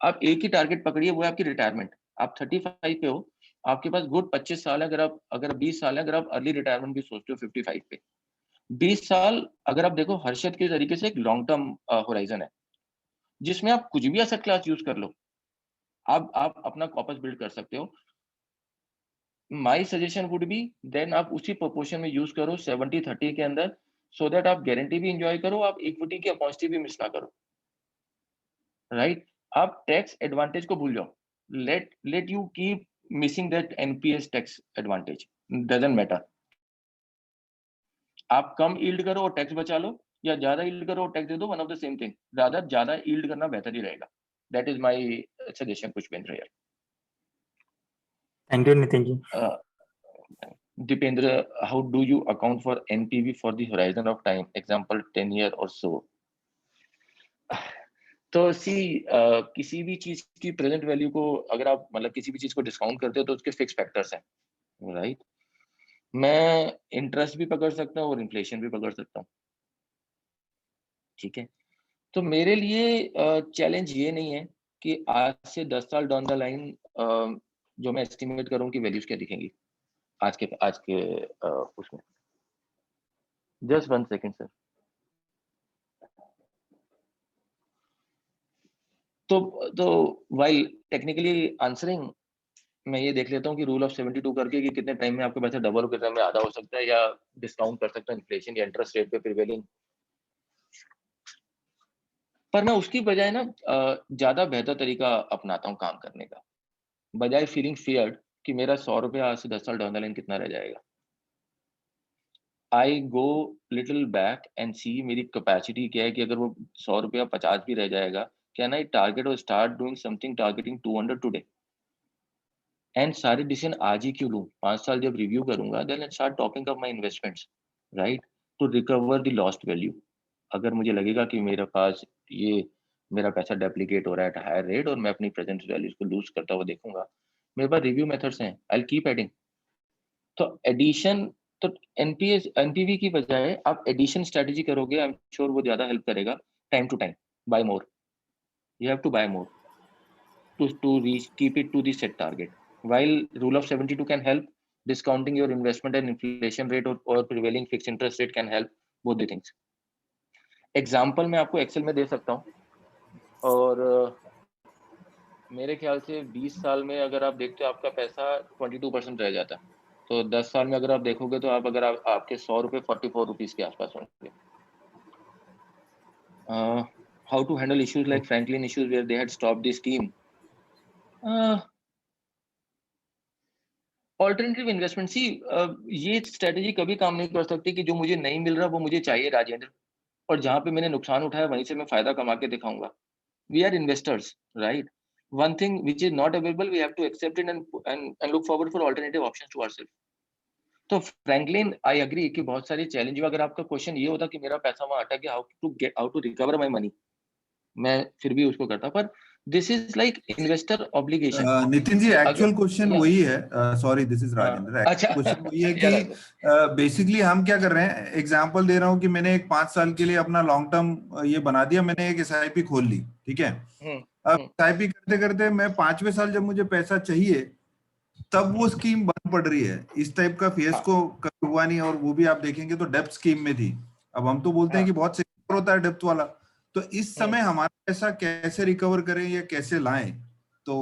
आप एक ही टारगेट पकड़िए, वो है आपकी रिटायरमेंट. आप 35 पे हो, आपके पास गुड 25 साल है, अगर 20 साल है, अगर आप अर्ली रिटायरमेंट भी सोचते हो 55 पे, 20 साल अगर आप देखो हर्षद के तरीके से एक लॉन्ग टर्म होराइजन है जिसमें आप कुछ भी एसेट क्लास यूज कर लो, आप अपना कॉपस बिल्ड कर सकते हो. My suggestion would be then आप उसी प्रोपोर्शन में यूज करो 70-30 के अंदर, सो दैट आप गारंटी भी एंजॉय करो, आप इक्विटी की अपॉर्चुनिटी भी मिस ना करो, राइट? आप टैक्स एडवांटेज को भूल जाओ. let you keep missing that NPS tax advantage, doesn't matter. आप कम यील्ड करो और टैक्स बचा लो, या ज्यादा यील्ड करो और टैक्स दे दो, one of the same thing. Rather ज्यादा यील्ड करना बेहतर ही रहेगा. That is my suggestion Pushpendra here. Thank you Nitin ji. Dipendra, how do you account for NPV for the horizon of time, example 10 year or so? तो किसी भी चीज की प्रेजेंट वैल्यू को अगर आप मतलब किसी भी चीज को डिस्काउंट करते हो तो उसके फिक्स फैक्टर्स हैं, राइट? मैं इंटरेस्ट भी पकड़ सकता हूँ और इन्फ्लेशन भी पकड़ सकता हूँ, ठीक है? तो मेरे लिए चैलेंज ये नहीं है कि आज से 10 साल डाउन द लाइन जो मैं एस्टिमेट करूँ कि वैल्यूज क्या दिखेंगी. आज के उसमें जस्ट 1 सेकंड सर। तो वाइल टेक्निकली आंसरिंग, मैं ये देख लेता हूँ कि रूल ऑफ 72 करके कि कितने टाइम में आपके पैसे डबल हो, कितने में आधा हो सकता है, या डिस्काउंट कर सकता है इन्फ्लेशन या इंटरेस्ट रेट पे प्रिवेलिंग। पर मैं उसकी बजाय ना ज्यादा बेहतर तरीका अपनाता हूँ काम करने का, बजाय फीलिंग फियर्ड कि मेरा 100 रुपया आज से 10 साल डाउन द लाइन कितना रह जाएगा। आई गो लिटिल बैक एंड सी मेरी कैपेसिटी क्या है, कि अगर वो 100 रुपया 50 भी रह जाएगा, कैन आई टारगेट और start doing something targeting 200 today. And सारे डिसीजन आज ही क्यों लूं, 5 साल जब रिव्यू करूंगा, then let's start talking up my investments, right, to recover the lost value. अगर मुझे लगेगा कि मेरे पास ये मेरा पैसा डेप्लीकेट हो रहा है एट हायर रेट और मैं अपनी प्रेजेंट वैल्यूज को लूज करता हुआ देखूंगा, मेरे पास रिव्यू मेथड्स हैं, आई विल कीप एडिंग। तो एडिशन, तो एनपीवी की बजाय आप एडिशन स्ट्रेटजी करोगे, आई एम श्योर वो ज्यादा हेल्प करेगा। Time to time buy more, you have to buy more to reach, keep it to the set target. While rule of 72 can help, discounting your investment and inflation rate or prevailing fixed interest rate can help, both the things. Example मैं आपको Excel में दे सकता हूँ, और मेरे ख्याल से 20 साल में अगर आप देखते हो आपका पैसा 22% रह जाता है, तो 10 साल में अगर आप देखोगे तो आपके 100 रुपए 44 रुपीज के आसपास होंगे। How to handle issues like Franklin issues where they had stopped the scheme. Alternative investment, see ये स्ट्रेटेजी कभी काम नहीं कर सकती कि जो मुझे नहीं मिल रहा वो मुझे चाहिए राजेंद्र, और जहां पे मैंने नुकसान उठाया वहीं से मैं फायदा कमा के दिखाऊंगा। We are investors, right? One thing which is not available, we have to accept it and look forward for alternative options to ourselves. तो फ्रैंकलिन, आई एग्री कि बहुत सारी चैलेंज, अगर आपका क्वेश्चन ये होता कि मेरा पैसा वहां अटक गया, how to recover my money, मैं फिर भी उसको करता। पर this is like investor obligation. Nitin ji, actual question वही है, सॉरी दिस इज राजेंद्र, अच्छा, क्वेश्चन वही है कि बेसिकली हम क्या कर रहे हैं, एग्जांपल दे रहा हूं कि मैंने एक 5 साल के लिए अपना लॉन्ग टर्म ये बना दिया, मैंने एक एसआईपी खोल ली, ठीक है। अब एसआईपी करते करते मैं 5वें साल जब मुझे पैसा चाहिए तब वो स्कीम बंद पड़ रही है। इस टाइप का फेस को कभी हुआ नहीं, और वो भी आप देखेंगे तो डेप्थ स्कीम में थी। अब हम तो बोलते हैं कि बहुत सिक्योर होता है डेप्थ वाला, तो इस समय हमारा पैसा कैसे रिकवर करें या कैसे लाएं, तो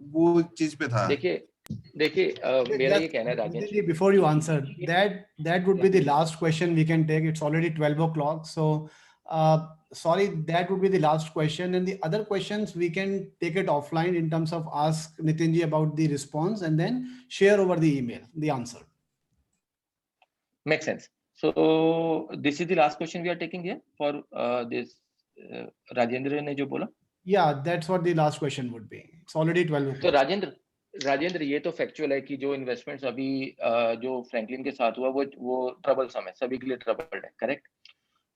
वो चीज पे था। देखिए मेरा ये कहना है Rajendra, before you answer that would be the last question we can take. It's already 12 o'clock, so sorry, that would be the last question, and the other questions we can take it offline in terms of ask Nitin ji about the response and then share over the email the answer. Makes sense. So this is the last question we are taking here for this Rajendra ने जो बोला, yeah, that's what the last question would be. It's already 12 o'clock. तो राजेंद्र ये तो factual है कि जो investments अभी जो फ्रैंकलिन के साथ हुआ वो ट्रबलसम है, सभी के लिए ट्रबल्ड है, करेक्ट?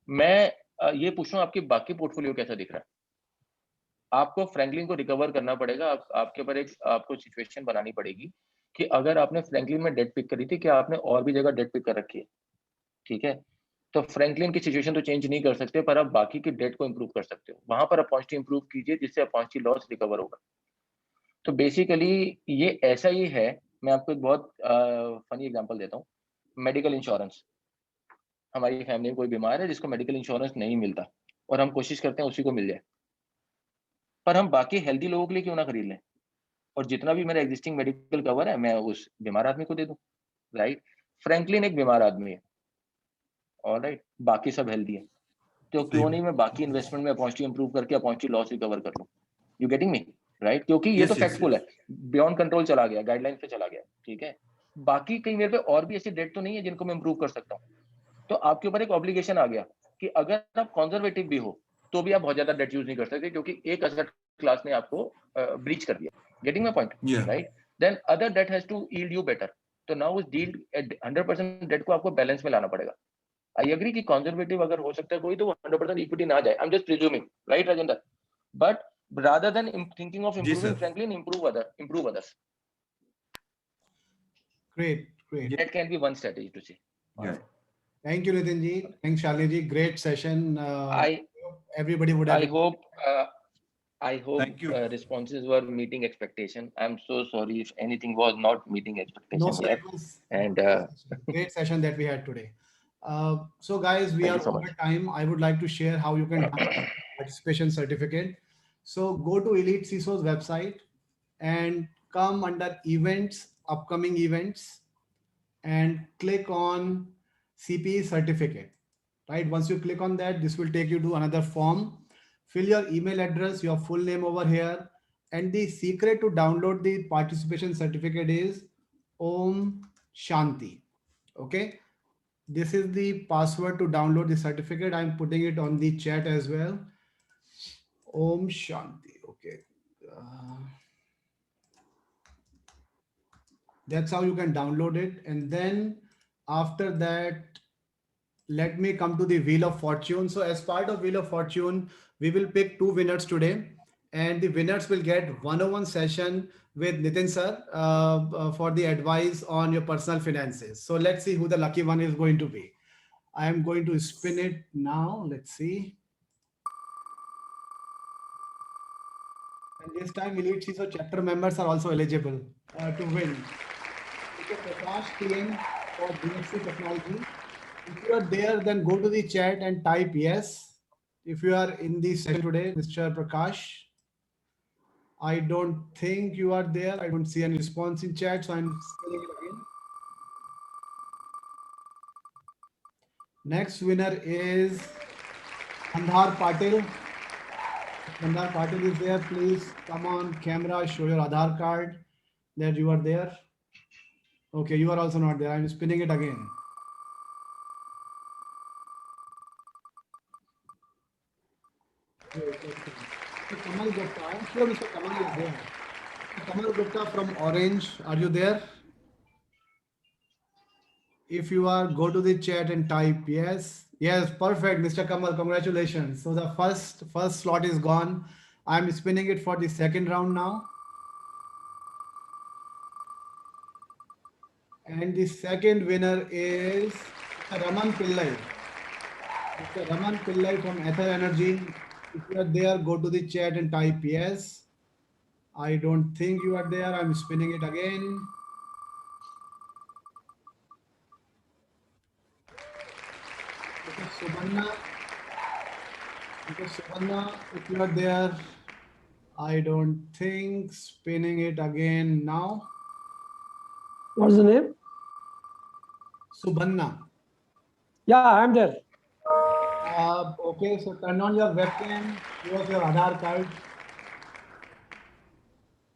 मैं ये पूछ रहा हूँ आपकी बाकी पोर्टफोलियो कैसा दिख रहा है? आपको फ्रैंकलिन को रिकवर करना पड़ेगा, आपके ऊपर एक आपको सिचुएशन बनानी पड़ेगी कि अगर आपने फ्रैंकलिन में डेट पिक करी थी, क्या आपने और भी जगह डेट पिक कर रखी है, ठीक है? तो फ्रैंकलिन की सिचुएशन तो चेंज नहीं कर सकते, पर आप बाकी की डेट को इंप्रूव कर सकते हो, वहां पर अपॉर्चुनिटी इंप्रूव कीजिए जिससे अपॉर्चुनिटी लॉस रिकवर होगा। तो बेसिकली ये ऐसा ही है। मैं आपको एक बहुत फनी एग्जांपल देता हूँ। मेडिकल इंश्योरेंस, हमारी फैमिली में कोई बीमार है जिसको मेडिकल इंश्योरेंस नहीं मिलता, और हम कोशिश करते हैं उसी को मिल जाए, पर हम बाकी हेल्दी लोगों के लिए क्यों ना खरीद लें, और जितना भी मेरा एग्जिस्टिंग मेडिकल कवर है मैं उस बीमार आदमी को दे दूं, राइट? फ्रैंकलिन एक बीमार आदमी है, ऑलराइट, बाकी सब हेल्दी है, तो क्यों नहीं मैं बाकी इन्वेस्टमेंट में अपॉर्चुनिटी इंप्रूव करके अपॉर्चुनिटी लॉस रिकवर कर लूं? You getting me, right? क्योंकि ये तो फैक्टफुल है, बियॉन्ड कंट्रोल चला गया, गाइडलाइन पे चला गया, ठीक है? बाकी कहीं मेरे पे और भी ऐसी डेट तो नहीं है जिनको मैं इंप्रूव कर सकता हूँ। तो आपके ऊपर एक ऑब्लिगेशन आ गया कि अगर आप कंजर्वेटिव भी हो तो भी आप बहुत ज्यादा डेट यूज नहीं कर सकते, क्योंकि एक एसेट क्लास ने आपको ब्रीच कर दिया। Getting my point, right? Then other debt has to yield you better. तो नाउ उस डील 100% डेट को आपको बैलेंस में लाना पड़ेगा। आई एग्री कि कंजर्वेटिव अगर हो सकता है कोई तो 100% इक्विटी ना जाए, I am just presuming, right Rajendra? But rather than thinking of improving Franklin, improve others. Great. That can be one strategy to see. Yeah. Thank you, Nitin ji. Thanks, Shalini ji. Great session. Everybody would have. I hope I hope Thank you. Responses were meeting expectation. I'm so sorry if anything was not meeting No, expectation sir, yet. it was And great session that we had today. So guys, we thank are you so over much. time. I would like to share how you can download participation certificate. So go to Elite CISO's website and come under events, upcoming events, and click on CPE certificate. Right? Once you click on that, this will take you to another form. Fill your email address, your full name over here. And the secret to download the participation certificate is Om Shanti. Okay. This is the password to download the certificate. I'm putting it on the chat as well. Om Shanti. Okay. That's how you can download it. And then after that, let me come to the Wheel of Fortune. So as part of Wheel of Fortune, we will pick 2 winners today, and the winners will get one-on-one session with Nitin sir for the advice on your personal finances. So let's see who the lucky one is going to be. I am going to spin it now. Let's see. And this time Elite CISO chapter members are also eligible to win. Okay, Prakash TN for BSc Technology. If you are there, then go to the chat and type yes. If you are in the session today, Mr. Prakash, I don't think you are there. I don't see any response in chat, so I'm spelling it again. Next winner is Andhar Patil. Andhar Patil is there. Please come on camera, show your Aadhaar card that you are there. Okay, you are also not there. I'm spinning it again. So Kamal Gupta, I'm sure Mr. Kamal is there. Kamal Gupta from Orange, are you there? If you are, go to the chat and type yes. Yes, perfect, Mr. Kamal. Congratulations. So the first slot is gone. I'm spinning it for the second round now. And the second winner is Raman Pillai. Mr. Raman Pillai from Ether Energy. If you are there, go to the chat and type yes. I don't think you are there. I'm spinning it again. Subanna, if you are there, I don't think. Spinning it again now. What's the name? Subanna. Yeah, I'm there. Okay, so turn on your webcam. Show us your Aadhaar card.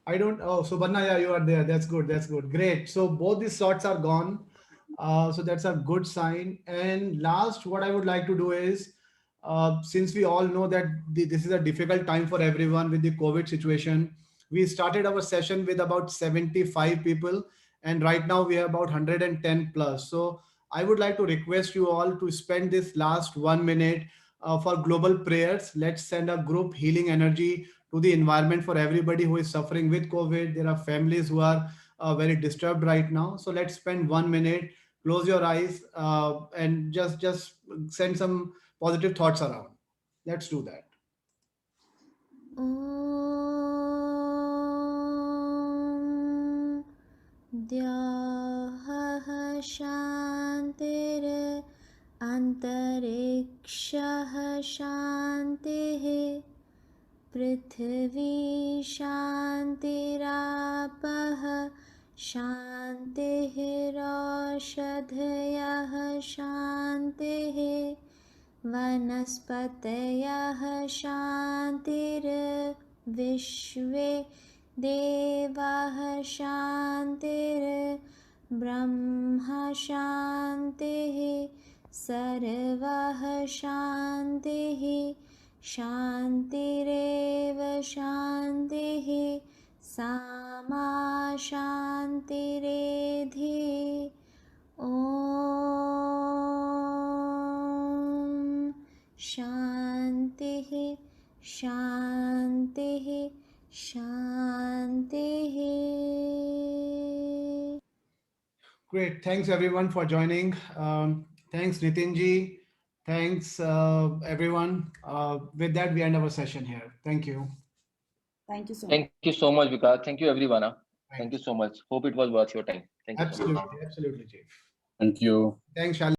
I don't. Oh, Subanna, yeah, you are there. That's good. That's good. Great. So both these slots are gone. So that's a good sign. And last, what I would like to do is, since we all know that this is a difficult time for everyone with the COVID situation, we started our session with about 75 people, and right now we have about 110 plus. So I would like to request you all to spend this last 1 minute for global prayers. Let's send a group healing energy to the environment for everybody who is suffering with COVID. There are families who are very disturbed right now. So let's spend 1 minute, close your eyes, and just send some positive thoughts around. Let's do that. Om Dhyah Shantir Antarikshah Shantih Prithvi Shantirapah Shantih Roshadhyah Shantih Vanaspatayah Shantir Vishve Devah Shantir Brahma Shantih Sarvah Shantih Shantireva Shantihi Sama Shantiredhi Om Shantihi Shantihi Shantihi. Great. Thanks everyone for joining. Thanks Nitinji. Thanks everyone. With that, we end our session here. Thank you. Thank you so much. Thank you so much, Vikas. Thank you, everyone. Thank you so much. Hope it was worth your time. Thank you so much. Absolutely, Chief. Thank you. Thanks, Shalini.